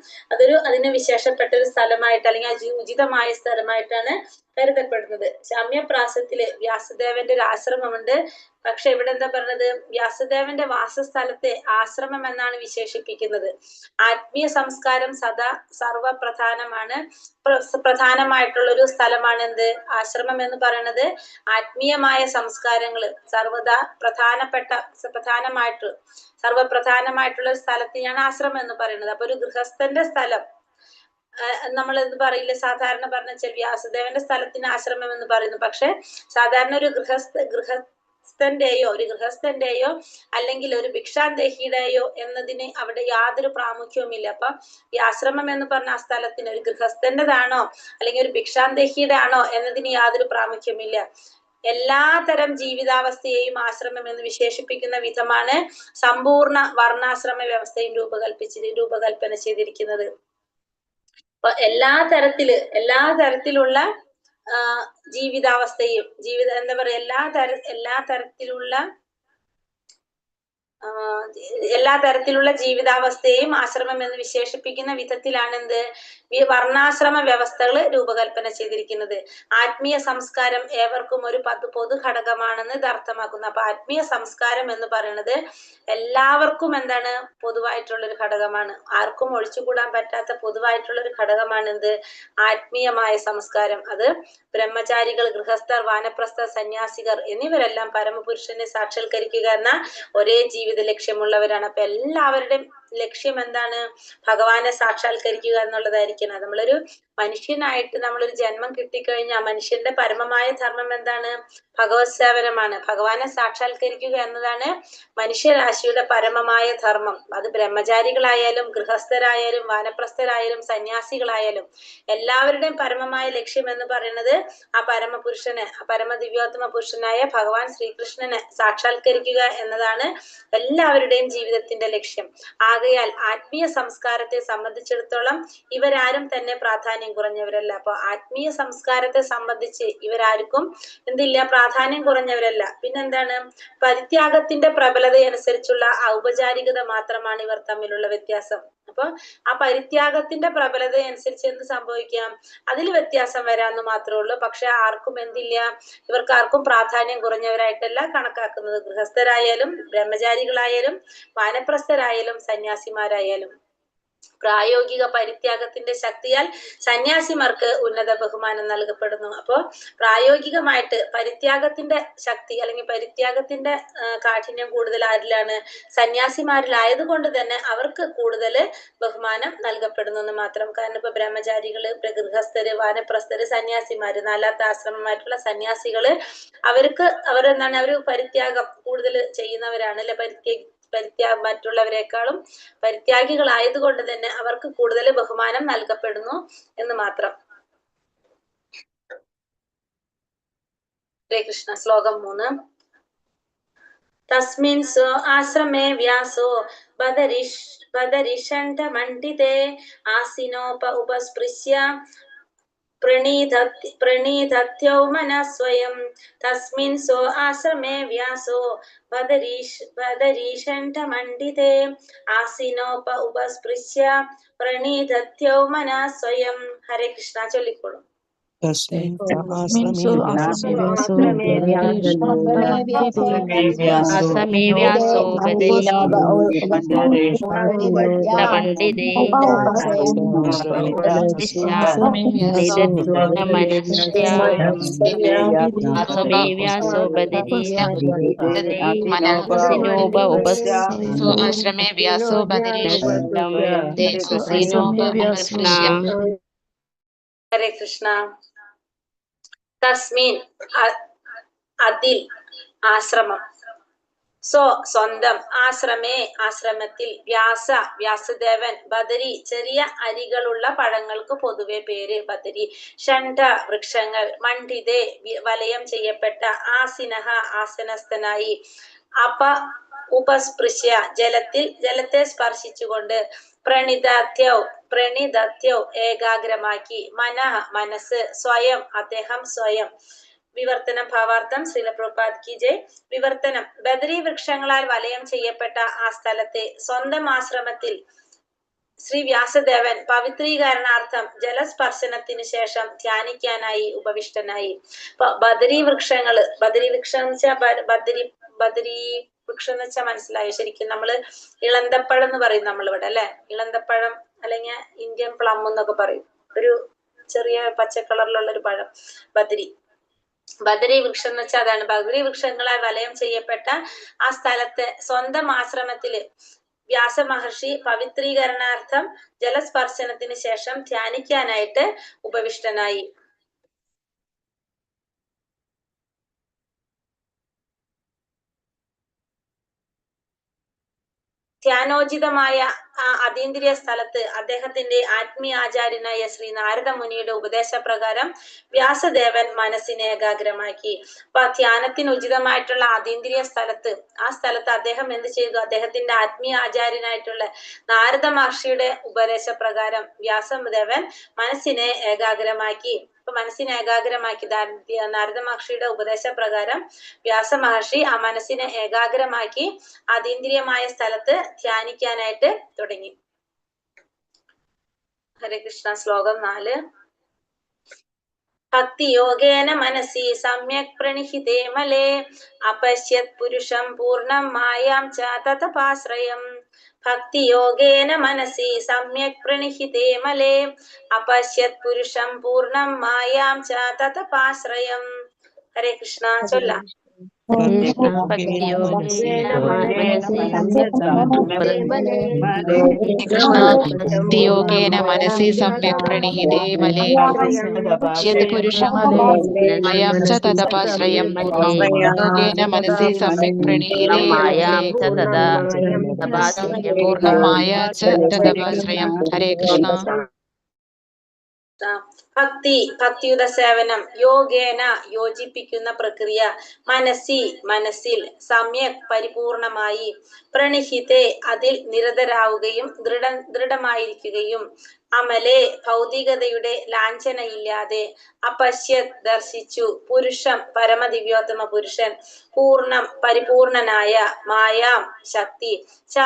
അതിന് വിശേഷപ്പെട്ട ഒരു സ്ഥലമായിട്ട് അല്ലെങ്കിൽ ഉചിതമായ സ്ഥലമായിട്ടാണ് കരുതപ്പെടുന്നത്. ശാമ്യപ്രാസത്തില് വ്യാസദേവന്റെ ഒരു ആശ്രമമുണ്ട്. പക്ഷെ ഇവിടെ എന്താ പറഞ്ഞത്? വ്യാസദേവന്റെ വാസസ്ഥലത്തെ ആശ്രമം എന്നാണ് വിശേഷിപ്പിക്കുന്നത്. ആത്മീയ സംസ്കാരം സർവപ്രധാനമാണ്. പ്രധാനമായിട്ടുള്ള ഒരു സ്ഥലമാണ് എന്ത്? ആശ്രമം എന്ന് പറയുന്നത്. ആത്മീയമായ സംസ്കാരങ്ങൾ സർവപ്രധാനമായിട്ടുള്ള സ്ഥലത്തിനാണ് ആശ്രമം എന്ന് പറയുന്നത്. അപ്പൊ ഒരു ഗൃഹസ്ഥന്റെ സ്ഥലം നമ്മൾ എന്ത് പറയില്ല, സാധാരണ പറഞ്ഞ വ്യാസദേവന്റെ സ്ഥലത്തിന് ആശ്രമം എന്ന് പറയുന്നു. പക്ഷെ സാധാരണ ഒരു ഗൃഹസ്ഥന്റെയോ അല്ലെങ്കിൽ ഒരു ഭിക്ഷാന്തേഹിയുടെയോ എന്നതിന് അവിടെ യാതൊരു പ്രാമുഖ്യവുമില്ല. അപ്പൊ ഈ ആശ്രമം എന്ന് പറഞ്ഞ ആ സ്ഥലത്തിന് ഒരു ഗൃഹസ്ഥന്റേതാണോ അല്ലെങ്കിൽ ഒരു ഭിക്ഷാന്തേഹിയുടെ ആണോ എന്നതിന് യാതൊരു പ്രാമുഖ്യമില്ല. എല്ലാതരം ജീവിതാവസ്ഥയെയും ആശ്രമം എന്ന് വിശേഷിപ്പിക്കുന്ന വിധമാണ് സമ്പൂർണ്ണ വർണ്ണാശ്രമ വ്യവസ്ഥയും രൂപകൽപ്പന ചെയ്തിരിക്കുന്നത്. അപ്പൊ എല്ലാ തരത്തിലുള്ള ജീവിതാവസ്ഥയും എല്ലാ തരത്തിലുള്ള ജീവിതാവസ്ഥയെയും ആശ്രമം എന്ന് വിശേഷിപ്പിക്കുന്ന വിധത്തിലാണ് എന്ത്? വർണ്ണാശ്രമ വ്യവസ്ഥകൾ രൂപകൽപ്പന ചെയ്തിരിക്കുന്നത്. ആത്മീയ സംസ്കാരം ഏവർക്കും ഒരു പൊതു ഘടകമാണെന്ന് ഇത് അർത്ഥമാക്കുന്നു. അപ്പൊ ആത്മീയ സംസ്കാരം എന്ന് പറയുന്നത് എല്ലാവർക്കും എന്താണ്? പൊതുവായിട്ടുള്ളൊരു ഘടകമാണ്. ആർക്കും ഒഴിച്ചുകൂടാൻ പറ്റാത്ത പൊതുവായിട്ടുള്ളൊരു ഘടകമാണ് എന്ത്? ആത്മീയമായ സംസ്കാരം. അത് ബ്രഹ്മചാരികൾ, ഗൃഹസ്ഥർ, വാനപ്രസ്ഥർ, സന്യാസികർ എന്നിവരെല്ലാം പരമപുരുഷനെ സാക്ഷാത്കരിക്കുക എന്ന ഒരേ ജീവിത ലക്ഷ്യമുള്ളവരാണ്. അപ്പൊ എല്ലാവരുടെയും ലക്ഷ്യം എന്താണ്? ഭഗവാനെ സാക്ഷാത്കരിക്കുക എന്നുള്ളതായിരിക്കണം. നമ്മളൊരു മനുഷ്യനായിട്ട് നമ്മളൊരു ജന്മം കിട്ടിക്കഴിഞ്ഞാൽ മനുഷ്യന്റെ പരമമായ ധർമ്മം എന്താണ്? ഭഗവത് സേവനമാണ്. ഭഗവാനെ സാക്ഷാത്കരിക്കുക എന്നതാണ് മനുഷ്യരാശിയുടെ പരമമായ ധർമ്മം. അത് ബ്രഹ്മചാരികളായാലും ഗൃഹസ്ഥരായാലും വാനപ്രസ്ഥരായാലും സന്യാസികളായാലും എല്ലാവരുടെയും പരമമായ ലക്ഷ്യം എന്ന് പറയുന്നത് ആ പരമപുരുഷനെ, ആ പരമദിവ്യോത്തമ പുരുഷനായ ഭഗവാൻ ശ്രീകൃഷ്ണനെ സാക്ഷാത്കരിക്കുക എന്നതാണ് എല്ലാവരുടെയും ജീവിതത്തിന്റെ ലക്ഷ്യം. ആകയാൽ ആത്മീയ സംസ്കാരത്തെ സംബന്ധിച്ചിടത്തോളം ഇവരാരും തന്നെ പ്രാധാന്യം കുറഞ്ഞവരല്ല. അപ്പൊ ആത്മീയ സംസ്കാരത്തെ സംബന്ധിച്ച് ഇവരാർക്കും എന്തില്ല? പ്രാധാന്യം കുറഞ്ഞവരല്ല. പിന്നെന്താണ്? പരിത്യാഗത്തിന്റെ പ്രബലതയനുസരിച്ചുള്ള ഔപചാരികത മാത്രമാണ് ഇവർ തമ്മിലുള്ള വ്യത്യാസം. അപ്പൊ ആ പരിത്യാഗത്തിന്റെ പ്രബലത അനുസരിച്ച് എന്ത് സംഭവിക്കാം? അതിൽ വ്യത്യാസം വരാന്ന് മാത്രമേ ഉള്ളൂ. പക്ഷെ ആർക്കും എന്തില്ല? ഇവർക്കാർക്കും പ്രാധാന്യം കുറഞ്ഞവരായിട്ടല്ല കണക്കാക്കുന്നത്. ഗൃഹസ്ഥരായാലും ബ്രഹ്മചാരികളായാലും വാനപ്രസ്ഥരായാലും സന്യാസിമാരായാലും. പ്രായോഗിക പരിത്യാഗത്തിന്റെ ശക്തിയാൽ സന്യാസിമാർക്ക് ഉന്നത ബഹുമാനം നൽകപ്പെടുന്നു. അപ്പോ പ്രായോഗികമായിട്ട് പരിത്യാഗത്തിന്റെ ശക്തി അല്ലെങ്കിൽ പരിത്യാഗത്തിന്റെ കാഠിന്യം കൂടുതൽ ആരിലാണ്? സന്യാസിമാരിലായതുകൊണ്ട് തന്നെ അവർക്ക് കൂടുതൽ ബഹുമാനം നൽകപ്പെടുന്നു എന്ന് മാത്രം. കാരണം ഇപ്പൊ ബ്രഹ്മചാരികള്, ഗൃഹസ്ഥര്, വാനപ്രസ്ഥര്, സന്യാസിമാര്, നാലാമത്തെ ആശ്രമമായിട്ടുള്ള സന്യാസികള് അവരെന്താണ്? അവര് പരിത്യാഗം കൂടുതൽ ചെയ്യുന്നവരാണ് അല്ലെ? മറ്റുള്ളവരെക്കാളും പരിത്യാഗികളായതുകൊണ്ട് തന്നെ അവർക്ക് കൂടുതൽ ബഹുമാനം നൽകപ്പെടുന്നു എന്ന് മാത്രം. ഹരേ കൃഷ്ണ. ശ്ലോകം 3. തസ്മിൻ സോ ആശ്രമേ വ്യാസോ ബദരിഷണ്ഠമണ്ഡിതേ ആസിനോപ ഉപസ്പൃശ്യ പ്രണീതത്യോ മനഃസ്വയം. തസ്മിൻ സോ ആശ്രമേ വ്യാസോ ബദരീഷണ്ഠമണ്ഡിതേ ആസിനോപ ഉപസ്പൃശ്യ പ്രണീതത്യോ മനഃസ്വയം. ഹരേ കൃഷ്ണ. ചൊല്ലിക്കോളും. तस्मिन् तस्मिन्सु आश्रमे आश्रमे ആശ്രമേ വ്യാസനോ असमे व्यासो പണ്ഡിതേ असमे व्यासो बदरी मनसिनोब उपसो आश्रमे व्यासो बदरी ഹരേ കൃഷ്ണ. തസ്മിൻ അതിൽ ആശ്രമം, സ്വന്തം, ആശ്രമേ ആശ്രമത്തിൽ, വ്യാസദേവൻ, ബദരി ചെറിയ അരികളുള്ള പഴങ്ങൾക്ക് പൊതുവെ പേര് ബദരി, ഷണ്ഡ വൃക്ഷങ്ങൾ, മണ്ഡിതേ വലയം ചെയ്യപ്പെട്ട, ആസിനഹ ആസനസ്ഥനായി, ഉപസ്പൃശ്യ ജലത്തെ സ്പർശിച്ചുകൊണ്ട്, പ്രണിദത്യൗ ഏകാഗ്രമാക്കി, മനസ്സ്, സ്വയം അദ്ദേഹം സ്വയം. വിവർത്തനം ഭാവാർത്ഥം ശ്രീല പ്രഭുപാദ് കി ജയ്. വിവർത്തനം: ബദരി വൃക്ഷങ്ങളാൽ വലയം ചെയ്യപ്പെട്ട ആ സ്ഥലത്തെ സ്വന്തം ആശ്രമത്തിൽ ശ്രീ വ്യാസദേവൻ പവിത്രീകരണാർത്ഥം ജലസ്പർശനത്തിന് ശേഷം ധ്യാനിക്കാനായി ഉപവിഷ്ടനായി. ബദരി വൃക്ഷം എന്ന് വെച്ചാൽ ബദരി വൃക്ഷം എന്ന് വെച്ചാൽ മനസ്സിലായോ? ശരിക്കും നമ്മള് ഇളന്തപ്പഴം എന്ന് പറയും നമ്മളിവിടെ, അല്ലെ? ഇളന്തപ്പഴം അല്ലെങ്കിൽ ഇന്ത്യൻ പ്ലം എന്നൊക്കെ പറയും. ഒരു ചെറിയ പച്ച കളറിലുള്ള ഒരു പഴം, ബദരി വൃക്ഷം എന്ന് വെച്ചാൽ അതാണ്. ബദരി വൃക്ഷങ്ങളാൽ വലയം ചെയ്യപ്പെട്ട ആ സ്ഥലത്ത് സ്വന്തം ആശ്രമത്തില് വ്യാസ മഹർഷി പവിത്രീകരണാർത്ഥം ജലസ്പർശനത്തിന് ശേഷം ധ്യാനിക്കാനായിട്ട് ഉപവിഷ്ടനായി. ധ്യാനോചിതമായ ആ അതീന്ദ്രിയ സ്ഥലത്ത് അദ്ദേഹത്തിന്റെ ആത്മീയ ആചാര്യനായ ശ്രീ നാരദ മുനിയുടെ ഉപദേശപ്രകാരം വ്യാസദേവൻ മനസ്സിനെ ഏകാഗ്രമാക്കി. അപ്പൊ ധ്യാനത്തിന് ഉചിതമായിട്ടുള്ള അതീന്ദ്രിയ സ്ഥലത്ത്, ആ സ്ഥലത്ത് അദ്ദേഹം എന്ത് ചെയ്തു? അദ്ദേഹത്തിന്റെ ആത്മീയ ആചാര്യനായിട്ടുള്ള നാരദ മഹർഷിയുടെ ഉപദേശപ്രകാരം വ്യാസദേവൻ മനസ്സിനെ ഏകാഗ്രമാക്കി. അപ്പൊ മനസ്സിനെ ഏകാഗ്രമാക്കി നാരദ മഹർഷിയുടെ ഉപദേശപ്രകാരം വ്യാസ മഹർഷി ആ മനസ്സിനെ ഏകാഗ്രമാക്കി അതീന്ദ്രിയമായ സ്ഥലത്ത് ധ്യാനിക്കാനായിട്ട് തുടങ്ങി. ഹരേ കൃഷ്ണ. ശ്ലോകം 4. ഭക്തിയോഗേന മനസി സമ്യക് പ്രണിഹിതേ മലേ അപശ്യത് പുരുഷം പൂർണ്ണം മായാം ച തതപാശ്രയം. ഭക്തിയോഗേന മനസി സമ്യക് പ്രണിഹിതേ മലേ അപശ്യത് പുരുഷം പൂർണ്ണം മായാം ച തതപാശ്രയം. ഹരേ കൃഷ്ണ. ചൊല്ലാം. ഭക്തിയോഗേന മനസി സമ്യക് പ്രണിഹിതേ മലേ യത് പുരുഷം മായാം ച തദപാശ്രയം. യോഗേന മനസി സമ്യക് പ്രണിഹിതേ പൂർണ്ണം മായാ ച തദപാശ്രയം. ഹരേ കൃഷ്ണ. ഭക്തിയുടെ സേവനം, യോഗേന യോജിപ്പിക്കുന്ന പ്രക്രിയ, മനസ്സിൽ, സമ്യക് പരിപൂർണമായി, പ്രണിഹിതേ അതിൽ നിരതരാവുകയും ദൃഢമായിരിക്കുകയും, അമലേ ഭൗതികതയുടെ ലാഞ്ചനയില്ലാതെ, അപശ്യത് ദർശിച്ചു, പുരുഷം പരമദിവ്യോത്തമ പുരുഷൻ, പൂർണ്ണം പരിപൂർണനായ, മായാം ശക്തി, ച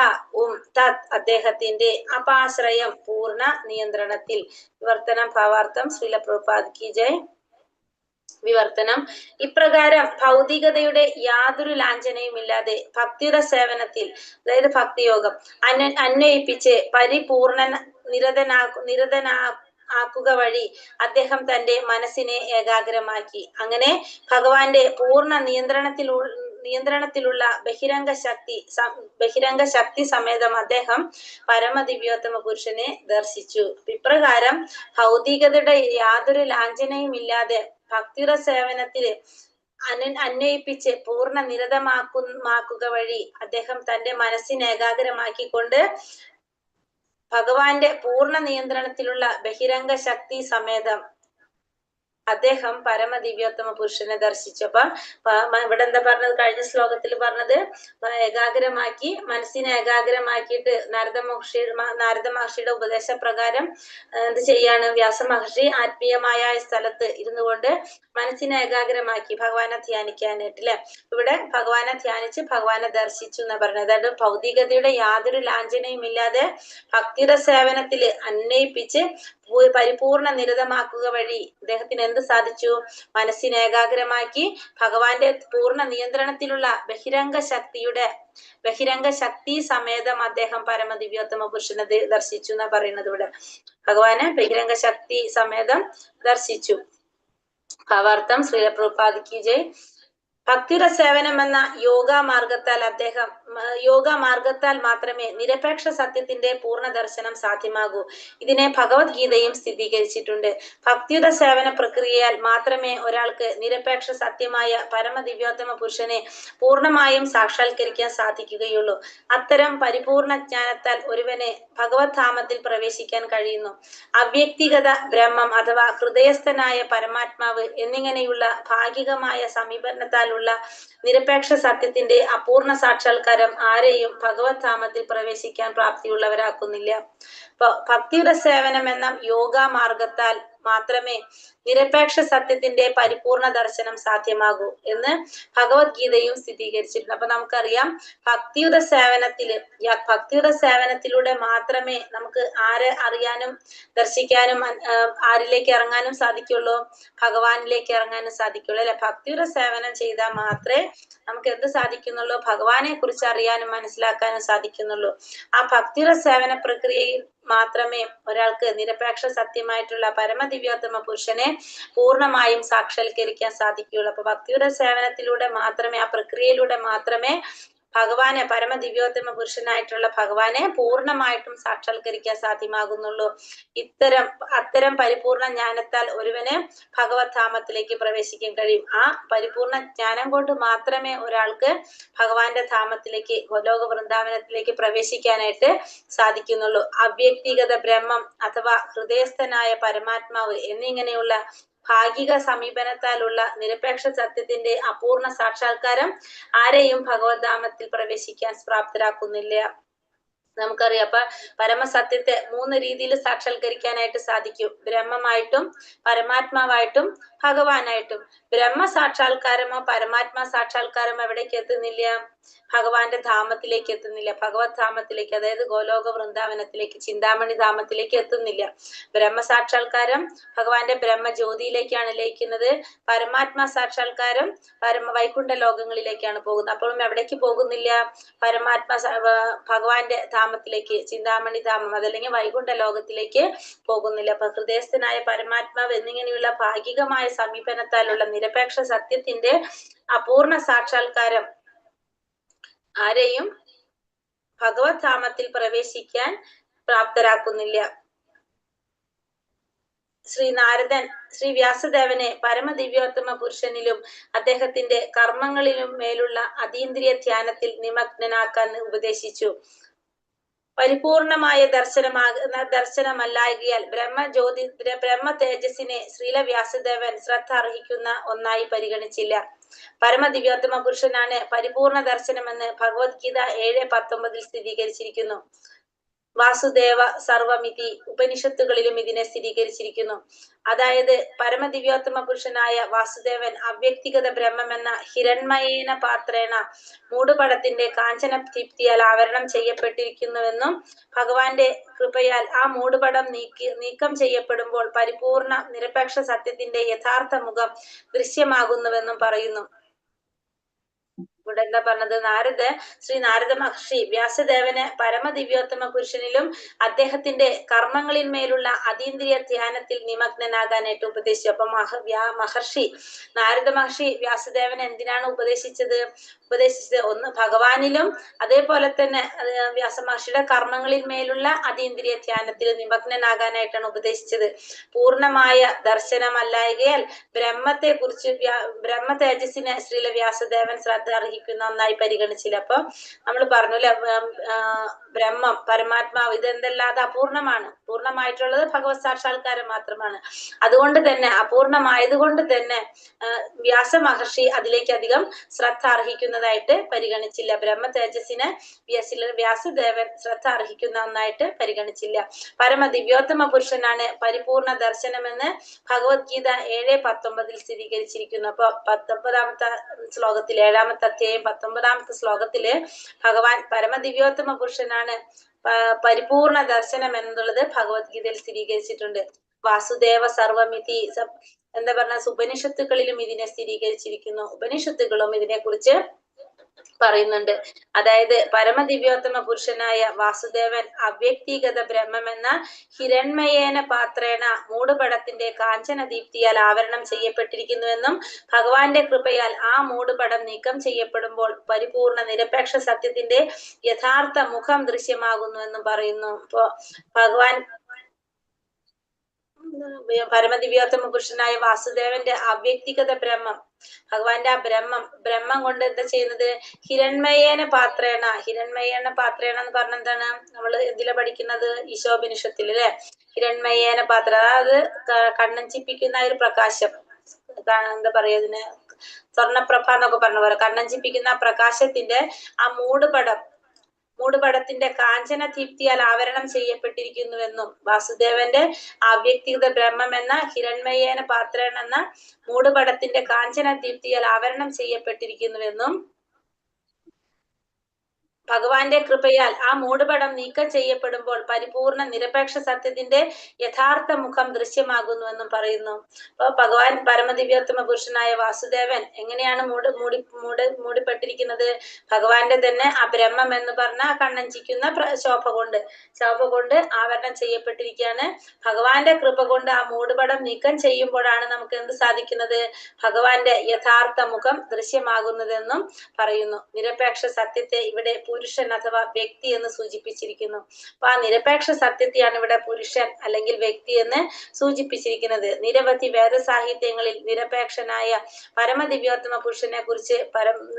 തത് അദ്ദേഹത്തിന്റെ, അപാശ്രയം പൂർണ്ണ നിയന്ത്രണത്തിൽ. വിവർത്തനം ഭാവാർത്ഥം ശ്രീല പ്രഭുപാദ് കി ജയ്. വിവർത്തനം: ഇപ്രകാരം ഭൗതികതയുടെ യാതൊരു ലാഞ്ചനയും ഇല്ലാതെ ഭക്തിയുടെ സേവനത്തിൽ, അതായത് ഭക്തിയോഗം അന്വയിപ്പിച്ച് നിരതനാക്കുക വഴി അദ്ദേഹം തന്റെ മനസ്സിനെ ഏകാഗ്രമാക്കി. അങ്ങനെ ഭഗവാന്റെ പൂർണ്ണ നിയന്ത്രണത്തിലുള്ള ബഹിരംഗ ശക്തി സമേതം അദ്ദേഹം പരമദിവ്യോത്തമ പുരുഷനെ ദർശിച്ചു. ഇപ്രകാരം ഭൗതികതയുടെ യാതൊരു ലാഞ്ചനയും ഇല്ലാതെ ഭക്തിയുടെ സേവനത്തിൽ അന്വയിപ്പിച്ച് പൂർണ്ണ നിരതമാക്കുക വഴി അദ്ദേഹം തന്റെ മനസ്സിനെ ഏകാഗ്രമാക്കിക്കൊണ്ട് ഭഗവാന്റെ പൂർണ്ണ നിയന്ത്രണത്തിലുള്ള ബഹിരംഗ ശക്തി സമേതം അദ്ദേഹം പരമദിവ്യോത്തമ പുരുഷനെ ദർശിച്ചു. അപ്പൊ ഇവിടെ എന്താ പറഞ്ഞത്? കഴിഞ്ഞ ശ്ലോകത്തിൽ പറഞ്ഞത് ഏകാഗ്രമാക്കി, മനസ്സിനെ ഏകാഗ്രമാക്കിയിട്ട് നാരദ മഹർഷിയുടെ ഉപദേശപ്രകാരം എന്ത് ചെയ്യാണ്? വ്യാസ മഹർഷി ആത്മീയമായ സ്ഥലത്ത് ഇരുന്നു കൊണ്ട് മനസ്സിനെ ഏകാഗ്രമാക്കി ഭഗവാനെ ധ്യാനിക്കാനായിട്ട്, അല്ലെ? ഇവിടെ ഭഗവാനെ ധ്യാനിച്ച് ഭഗവാനെ ദർശിച്ചു എന്നാ പറഞ്ഞത്. അതായത് ഭൗതികതയുടെ യാതൊരു ലാഞ്ചനയും ഇല്ലാതെ ഭക്തിയുടെ സേവനത്തിൽ അന്വയിപ്പിച്ച് പരിപൂർണ നിരതമാക്കുക വഴി അദ്ദേഹത്തിന് എന്ത് സാധിച്ചു? മനസ്സിനെ ഏകാഗ്രമാക്കി ഭഗവാന്റെ പൂർണ്ണ നിയന്ത്രണത്തിലുള്ള ബഹിരംഗ ശക്തി സമേതം അദ്ദേഹം പരമദിവ്യോത്തമ പുരുഷനെ ദർശിച്ചു എന്നാ പറയുന്നത് ഇവിടെ. ഭഗവാനെ ബഹിരംഗ ശക്തി സമേതം ദർശിച്ചു. ഭാവാർത്ഥം ശ്രീല പ്രഭുപാദിക്ക് ജയ്. ഭക്തിയുടെ സേവനം എന്ന യോഗാമാർഗത്താൽ മാത്രമേ നിരപേക്ഷ സത്യത്തിന്റെ പൂർണ്ണ ദർശനം സാധ്യമാകൂ. ഇതിനെ ഭഗവത്ഗീതയും സ്ഥിരീകരിച്ചിട്ടുണ്ട്. ഭക്തിയുടെ സേവന പ്രക്രിയയാൽ മാത്രമേ ഒരാൾക്ക് നിരപേക്ഷ സത്യമായ പരമദിവ്യോത്തമ പുരുഷനെ പൂർണ്ണമായും സാക്ഷാത്കരിക്കാൻ സാധിക്കുകയുള്ളൂ. അത്തരം പരിപൂർണ ജ്ഞാനത്താൽ ഒരുവനെ ഭഗവത് ധാമത്തിൽ പ്രവേശിക്കാൻ കഴിയുന്നു. അവ്യക്തിഗത ബ്രഹ്മം അഥവാ ഹൃദയസ്ഥനായ പരമാത്മാവ് എന്നിങ്ങനെയുള്ള ഭാഗികമായ സമീപനത്താൽ നിരപേക്ഷ സത്യത്തിന്റെ അപൂർണ സാക്ഷാത്കാരം ആരെയും ഭഗവത് ധാമത്തിൽ പ്രവേശിക്കാൻ പ്രാപ്തിയുള്ളവരാക്കുന്നില്ല. ഭക്തിയുടെ സേവനം എന്ന യോഗാമാർഗത്താൽ മാത്രമേ നിരപേക്ഷ സത്യത്തിന്റെ പരിപൂർണ ദർശനം സാധ്യമാകൂ എന്ന് ഭഗവത്ഗീതയും സ്ഥിരീകരിച്ചിട്ടുണ്ട്. അപ്പൊ നമുക്കറിയാം ഭക്തിയുടെ സേവനത്തിലൂടെ മാത്രമേ നമുക്ക് ആരെ അറിയാനും ദർശിക്കാനും ആരിലേക്ക് ഇറങ്ങാനും സാധിക്കുള്ളൂ? ഭഗവാനിലേക്ക് ഇറങ്ങാനും സാധിക്കുള്ളൂ അല്ലെ? ഭക്തിയുടെ സേവനം ചെയ്താൽ മാത്രമേ നമുക്ക് എന്ത് സാധിക്കുന്നുള്ളൂ? ഭഗവാനെ കുറിച്ച് അറിയാനും മനസ്സിലാക്കാനും സാധിക്കുന്നുള്ളൂ. ആ ഭക്തിയുടെ സേവന പ്രക്രിയയിൽ മാത്രമേ ഒരാൾക്ക് നിരപേക്ഷ സത്യമായിട്ടുള്ള പരമദിവ്യോത്തമ പുരുഷനെ പൂർണ്ണമായും സാക്ഷാത്കരിക്കാൻ സാധിക്കുകയുള്ളൂ. അപ്പൊ ഭക്തിയുടെ സേവനത്തിലൂടെ മാത്രമേ, ആ പ്രക്രിയയിലൂടെ മാത്രമേ ഭഗവാനെ, പരമദിവ്യോത്തമ പുരുഷനായിട്ടുള്ള ഭഗവാനെ പൂർണ്ണമായിട്ടും സാക്ഷാത്കരിക്കാൻ സാധ്യമാകുന്നുള്ളൂ. അത്തരം പരിപൂർണ ജ്ഞാനത്താൽ ഒരുവന് ഭഗവത് ധാമത്തിലേക്ക് പ്രവേശിക്കാൻ കഴിയും. ആ പരിപൂർണ ജ്ഞാനം കൊണ്ട് മാത്രമേ ഒരാൾക്ക് ഭഗവാന്റെ ധാമത്തിലേക്ക്, ഗോലോക വൃന്ദാവനത്തിലേക്ക് പ്രവേശിക്കാനായിട്ട് സാധിക്കുന്നുള്ളൂ. അവ്യക്തിഗത ബ്രഹ്മം അഥവാ ഹൃദയസ്ഥനായ പരമാത്മാവ് എന്നിങ്ങനെയുള്ള ഭാഗിക സമീപനത്താലുള്ള നിരപേക്ഷ സത്യത്തിന്റെ അപൂർണ സാക്ഷാത്കാരം ആരെയും ഭഗവത്ധാമത്തിൽ പ്രവേശിക്കാൻ പ്രാപ്തരാക്കുന്നില്ല. നമുക്കറിയാം. അപ്പൊ പരമസത്യത്തെ 3 രീതിയിൽ സാക്ഷാത്കരിക്കാനായിട്ട് സാധിക്കും. ബ്രഹ്മമായിട്ടും പരമാത്മാവായിട്ടും ഭഗവാനായിട്ടും. ബ്രഹ്മ സാക്ഷാത്കാരമോ പരമാത്മാ സാക്ഷാത്കാരമോ എവിടേക്ക് എത്തുന്നില്ല? ഭഗവാന്റെ ധാമത്തിലേക്ക് എത്തുന്നില്ല. ഭഗവത് ധാമത്തിലേക്ക്, അതായത് ഗോലോക വൃന്ദാവനത്തിലേക്ക്, ചിന്താമണി ധാമത്തിലേക്ക് എത്തുന്നില്ല. ബ്രഹ്മ സാക്ഷാത്കാരം ഭഗവാന്റെ ബ്രഹ്മജ്യോതിയിലേക്കാണ് ലയിക്കുന്നത്. പരമാത്മാ സാക്ഷാത്കാരം വൈകുണ്ഠ ലോകങ്ങളിലേക്കാണ് പോകുന്നത്. അപ്പോഴും എവിടേക്ക് പോകുന്നില്ല? ഭഗവാന്റെ ധാമത്തിലേക്ക്, ചിന്താമണി ധാമം അതല്ലെങ്കിൽ വൈകുണ്ഠ ലോകത്തിലേക്ക് പോകുന്നില്ല. അപ്പൊ ഹൃദയസ്ഥനായ പരമാത്മാവ് എന്നിങ്ങനെയുള്ള ഭാഗികമായ സമീപനത്താലുള്ള നിരപേക്ഷ സത്യത്തിന്റെ അപൂർണ സാക്ഷാത്കാരം ആരെയും ഭഗവത് ധാമത്തിൽ പ്രവേശിക്കാൻ പ്രാപ്തരാക്കുന്നില്ല. ശ്രീ വ്യാസദേവനെ പരമദിവ്യോത്തമ പുരുഷനിലും അദ്ദേഹത്തിന്റെ കർമ്മങ്ങളിലും മേലുള്ള അതീന്ദ്രിയ ധ്യാനത്തിൽ നിമഗ്നനാക്കാൻ ഉപദേശിച്ചു. പരിപൂർണമായ ദർശനമല്ലായകിയാൽ ബ്രഹ്മ തേജസ്സിനെ ശ്രീല വ്യാസദേവൻ ശ്രദ്ധ അർഹിക്കുന്ന ഒന്നായി പരിഗണിച്ചില്ല. പരമദിവ്യോത്തമ പുരുഷനാണ് പരിപൂർണ ദർശനമെന്ന് ഭഗവത്ഗീത 7:19 സ്ഥിരീകരിച്ചിരിക്കുന്നു. വാസുദേവ സർവമിതി ഉപനിഷത്തുകളിലും ഇതിനെ സ്ഥിരീകരിച്ചിരിക്കുന്നു. അതായത് പരമദിവ്യോത്തമ പുരുഷനായ വാസുദേവൻ അവ്യക്തിഗത ബ്രഹ്മമെന്ന ഹിരൺമയേന പാത്രേണ മൂടുപടത്തിന്റെ കാഞ്ചന ദീപ്തിയാൽ ആവരണം ചെയ്യപ്പെട്ടിരിക്കുന്നുവെന്നും ഭഗവാന്റെ കൃപയാൽ ആ മൂടുപടം നീക്കം ചെയ്യപ്പെടുമ്പോൾ പരിപൂർണ നിരപേക്ഷ സത്യത്തിന്റെ യഥാർത്ഥ മുഖം ദൃശ്യമാകുന്നുവെന്നും പറയുന്നു. ഇവിടെ എന്താ പറഞ്ഞത്? ശ്രീ നാരദ മഹർഷി വ്യാസദേവന് പരമദിവ്യോത്തമ പുരുഷനിലും അദ്ദേഹത്തിന്റെ കർമ്മങ്ങളിന്മേലുള്ള അതീന്ദ്രിയ ധ്യാനത്തിൽ നിമഗ്നനാകാനായിട്ട് ഉപദേശിച്ചു. അപ്പൊ നാരദ മഹർഷി വ്യാസദേവന് എന്തിനാണ് ഉപദേശിച്ചത്? ഒന്ന് ഭഗവാനിലും അതേപോലെ തന്നെ വ്യാസമഹർഷിയുടെ കർമ്മങ്ങളിന്മേലുള്ള അതീന്ദ്രിയ ധ്യാനത്തിൽ നിമഗ്നനാകാനായിട്ടാണ് ഉപദേശിച്ചത്. പൂർണമായ ദർശനമല്ലായകയാൽ ബ്രഹ്മത്തെ കുറിച്ച് ബ്രഹ്മ തേജസ്സിനെ ശ്രീല വ്യാസദേവൻ ശ്രദ്ധ അർഹിക്കുന്ന ഒന്നായി പരിഗണിച്ചില്ല. അപ്പൊ നമ്മൾ പറഞ്ഞില്ല, ബ്രഹ്മം പരമാത്മാവ് ഇതെന്തല്ലാതെ അപൂർണമാണ്. പൂർണ്ണമായിട്ടുള്ളത് ഭഗവത് സാക്ഷാത്കാരം മാത്രമാണ്. അതുകൊണ്ട് തന്നെ അപൂർണമായത് കൊണ്ട് തന്നെ വ്യാസ മഹർഷി അതിലേക്ക് അധികം ശ്രദ്ധ അർഹിക്കുന്നതായിട്ട് പരിഗണിച്ചില്ല. ബ്രഹ്മ തേജസ്സിന് വ്യാസദേവൻ ശ്രദ്ധ അർഹിക്കുന്ന ഒന്നായിട്ട് പരിഗണിച്ചില്ല. പരമദിവ്യോത്തമ പുരുഷനാണ് പരിപൂർണ ദർശനമെന്ന് ഭഗവത്ഗീത 7:19 സ്ഥിരീകരിച്ചിരിക്കുന്നു. അപ്പൊ 19ാമത്തെ ശ്ലോകത്തിൽ 7ാമത്തെ അധ്യായം 19ാമത്തെ ശ്ലോകത്തില് ഭഗവാൻ പരമദിവ്യോത്തമ പുരുഷനാണ് പരിപൂർണ ദർശനം എന്നുള്ളത് ഭഗവത്ഗീതയിൽ സ്ഥിരീകരിച്ചിട്ടുണ്ട്. വാസുദേവ സർവമിതി എന്താ പറഞ്ഞ ഉപനിഷത്തുക്കളിലും ഇതിനെ സ്ഥിരീകരിച്ചിരിക്കുന്നു. ഉപനിഷത്തുക്കളും ഇതിനെക്കുറിച്ച് പറയുന്നുണ്ട്. അതായത് പരമദിവ്യോത്തമ പുരുഷനായ വാസുദേവൻ അവ്യക്തിഗത ബ്രഹ്മമെന്ന ഹിരൺമയേന പാത്രേണ മൂടുപടത്തിന്റെ കാഞ്ചന ദീപ്തിയാൽ ആവരണം ചെയ്യപ്പെട്ടിരിക്കുന്നുവെന്നും ഭഗവാന്റെ കൃപയാൽ ആ മൂടുപടം നീക്കം ചെയ്യപ്പെടുമ്പോൾ പരിപൂർണ നിരപേക്ഷ സത്യത്തിന്റെ യഥാർത്ഥ മുഖം ദൃശ്യമാകുന്നുവെന്നും പറയുന്നു. ഇപ്പോ ഭഗവാൻ പരമദിവ്യോത്തമ പുരുഷനായ വാസുദേവന്റെ അവ്യക്തിഗത ബ്രഹ്മം, ഭഗവാന്റെ ആ ബ്രഹ്മം കൊണ്ട് എന്താ ചെയ്യുന്നത്? ഹിരൺമയേന പാത്രേണ. ഹിരൺമയേന പാത്രേണ എന്ന് പറഞ്ഞ എന്താണ്? നമ്മൾ എന്തിലാ പഠിക്കുന്നത്? ഈശോപനിഷത്തിൽ അല്ലെ? ഹിരൺമയേന പാത്ര, അതായത് കണ്ണഞ്ചിപ്പിക്കുന്ന ഒരു പ്രകാശം, എന്താ പറയാ ഇതിന്, സ്വർണപ്രഭ എന്നൊക്കെ പറഞ്ഞ പോലെ കണ്ണഞ്ചിപ്പിക്കുന്ന ആ പ്രകാശത്തിന്റെ ആ മൂടുപടത്തിന്റെ കാഞ്ചന ദീപ്തിയാൽ ആവരണം ചെയ്യപ്പെട്ടിരിക്കുന്നുവെന്നും വാസുദേവന്റെ അവ്യക്തിഗത ബ്രഹ്മം എന്ന ഹിരൺമയേന പാത്രൻ എന്ന മൂടുപടത്തിന്റെ കാഞ്ചന ദീപ്തിയാൽ ആവരണം ചെയ്യപ്പെട്ടിരിക്കുന്നുവെന്നും ഭഗവാന്റെ കൃപയാൽ ആ മൂടുപടം നീക്കം ചെയ്യപ്പെടുമ്പോൾ പരിപൂർണ നിരപേക്ഷ സത്യത്തിന്റെ യഥാർത്ഥ മുഖം ദൃശ്യമാകുന്നുവെന്നും പറയുന്നു. അപ്പൊ ഭഗവാൻ പരമദിവ്യോത്തമ പുരുഷനായ വാസുദേവൻ എങ്ങനെയാണ് മൂടിപ്പെട്ടിരിക്കുന്നത്? ഭഗവാന്റെ തന്നെ ആ ബ്രഹ്മം എന്ന് പറഞ്ഞ കണ്ണഞ്ചിക്കുന്ന ശോഭ കൊണ്ട് ആവരണം ചെയ്യപ്പെട്ടിരിക്കുകയാണ്. ഭഗവാന്റെ കൃപ കൊണ്ട് ആ മൂടുപടം നീക്കം ചെയ്യുമ്പോഴാണ് നമുക്ക് എന്ത് സാധിക്കുന്നത്? ഭഗവാന്റെ യഥാർത്ഥ മുഖം ദൃശ്യമാകുന്നതെന്നും പറയുന്നു. നിരപേക്ഷ സത്യത്തെ ഇവിടെ പുരുഷൻ അഥവാ വ്യക്തി എന്ന് സൂചിപ്പിച്ചിരിക്കുന്നു. അപ്പൊ ആ നിരപേക്ഷ സത്യത്തെയാണ് ഇവിടെ പുരുഷൻ അല്ലെങ്കിൽ വ്യക്തി എന്ന് സൂചിപ്പിച്ചിരിക്കുന്നത്. നിരവധി വേദസാഹിത്യങ്ങളിൽ നിരപേക്ഷനായ പരമദിവ്യോത്തമ പുരുഷനെ കുറിച്ച്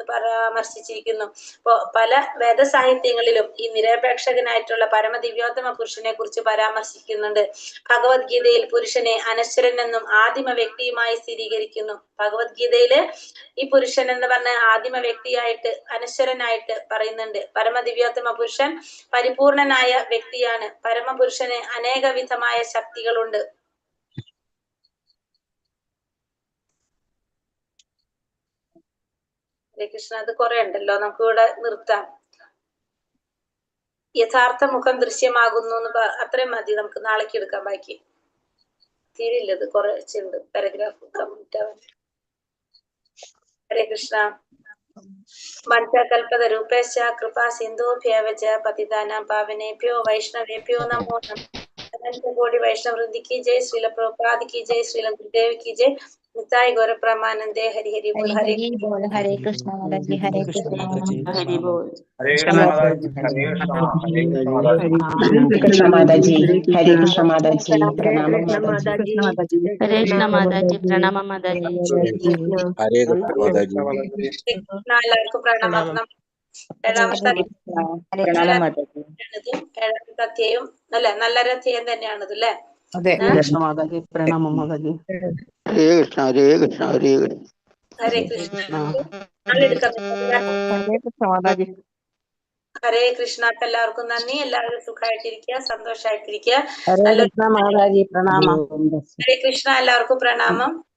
പരാമർശിച്ചിരിക്കുന്നു. അപ്പോ പല വേദസാഹിത്യങ്ങളിലും ഈ നിരപേക്ഷകനായിട്ടുള്ള പരമദിവ്യോത്തമ പുരുഷനെ കുറിച്ച് പരാമർശിക്കുന്നുണ്ട്. ഭഗവത്ഗീതയിൽ പുരുഷനെ അനശ്വരൻ എന്നും ആദിമ വ്യക്തിയുമായി സ്ഥിരീകരിക്കുന്നു. ഭഗവത്ഗീതയില് ഈ പുരുഷൻ എന്ന് പറഞ്ഞ ആദിമ വ്യക്തിയായിട്ട് അനശ്വരനായിട്ട് പറയുന്നുണ്ട്. പരമദിവ്യോത്തമ പുരുഷൻ പരിപൂർണനായ വ്യക്തിയാണ്. പരമപുരുഷന് അനേകവിധമായ ശക്തികളുണ്ട്. ഹരേ കൃഷ്ണ. അത് കുറെ ഉണ്ടല്ലോ, നമുക്ക് ഇവിടെ നിർത്താം. യഥാർത്ഥ മുഖം ദൃശ്യമാകുന്നു എന്ന് അത്രയും മതി, നമുക്ക് നാളേക്ക് എടുക്കാം. ബാക്കി തീരില്ലത് കുറച്ചുണ്ട്, പാരഗ്രാഫ് കംപ്ലീറ്റ് ആവാൻ. ഹരേ കൃഷ്ണ. വഞ്ചകൽപതരൂപേശ്ച കൃപാ സിന്ധുഭ്യവ ച പതിതാനാം പാവനേഭ്യോ വൈഷ്ണവേഭ്യോ നമോ നമഃ. अनंत कोटि वैष्णव वृंद की जय, श्रील प्रभुपाद की जय, श्रील गुरुदेव की जय, निताय गौर प्रेमानंदे। हरि हरि बोल। हरे बोल। हरे कृष्ण माता जी। हरे कृष्ण। हरि बोल। हरे कृष्ण माता जी, हरे कृष्ण माता जी, हरे कृष्ण माता जी, हरे कृष्ण माता जी, प्रणाम माता जी। हरे कृष्ण माता जी, प्रणाम माता जी। हरे कृष्ण माता जी। എല്ലാവർക്കും പ്രണാമം. ഏഴാമത്തെ അധ്യായം അല്ലെ? നല്ലൊരു അധ്യായം തന്നെയാണത് അല്ലെ? അതെ. കൃഷ്ണ മാതാജി, പ്രണാമം മാതാജി. ഹരേ കൃഷ്ണ ഹരേ കൃഷ്ണ ഹരേ കൃഷ്ണ. ഹരേ കൃഷ്ണ. ഹരേ കൃഷ്ണ. എല്ലാവർക്കും നന്ദി. എല്ലാവരും സുഖമായിട്ടിരിക്കുക, സന്തോഷമായിട്ടിരിക്കുക. ഹരേ കൃഷ്ണ മാതാജി, പ്രണാമം. ഹരേ കൃഷ്ണ. എല്ലാവർക്കും പ്രണാമം.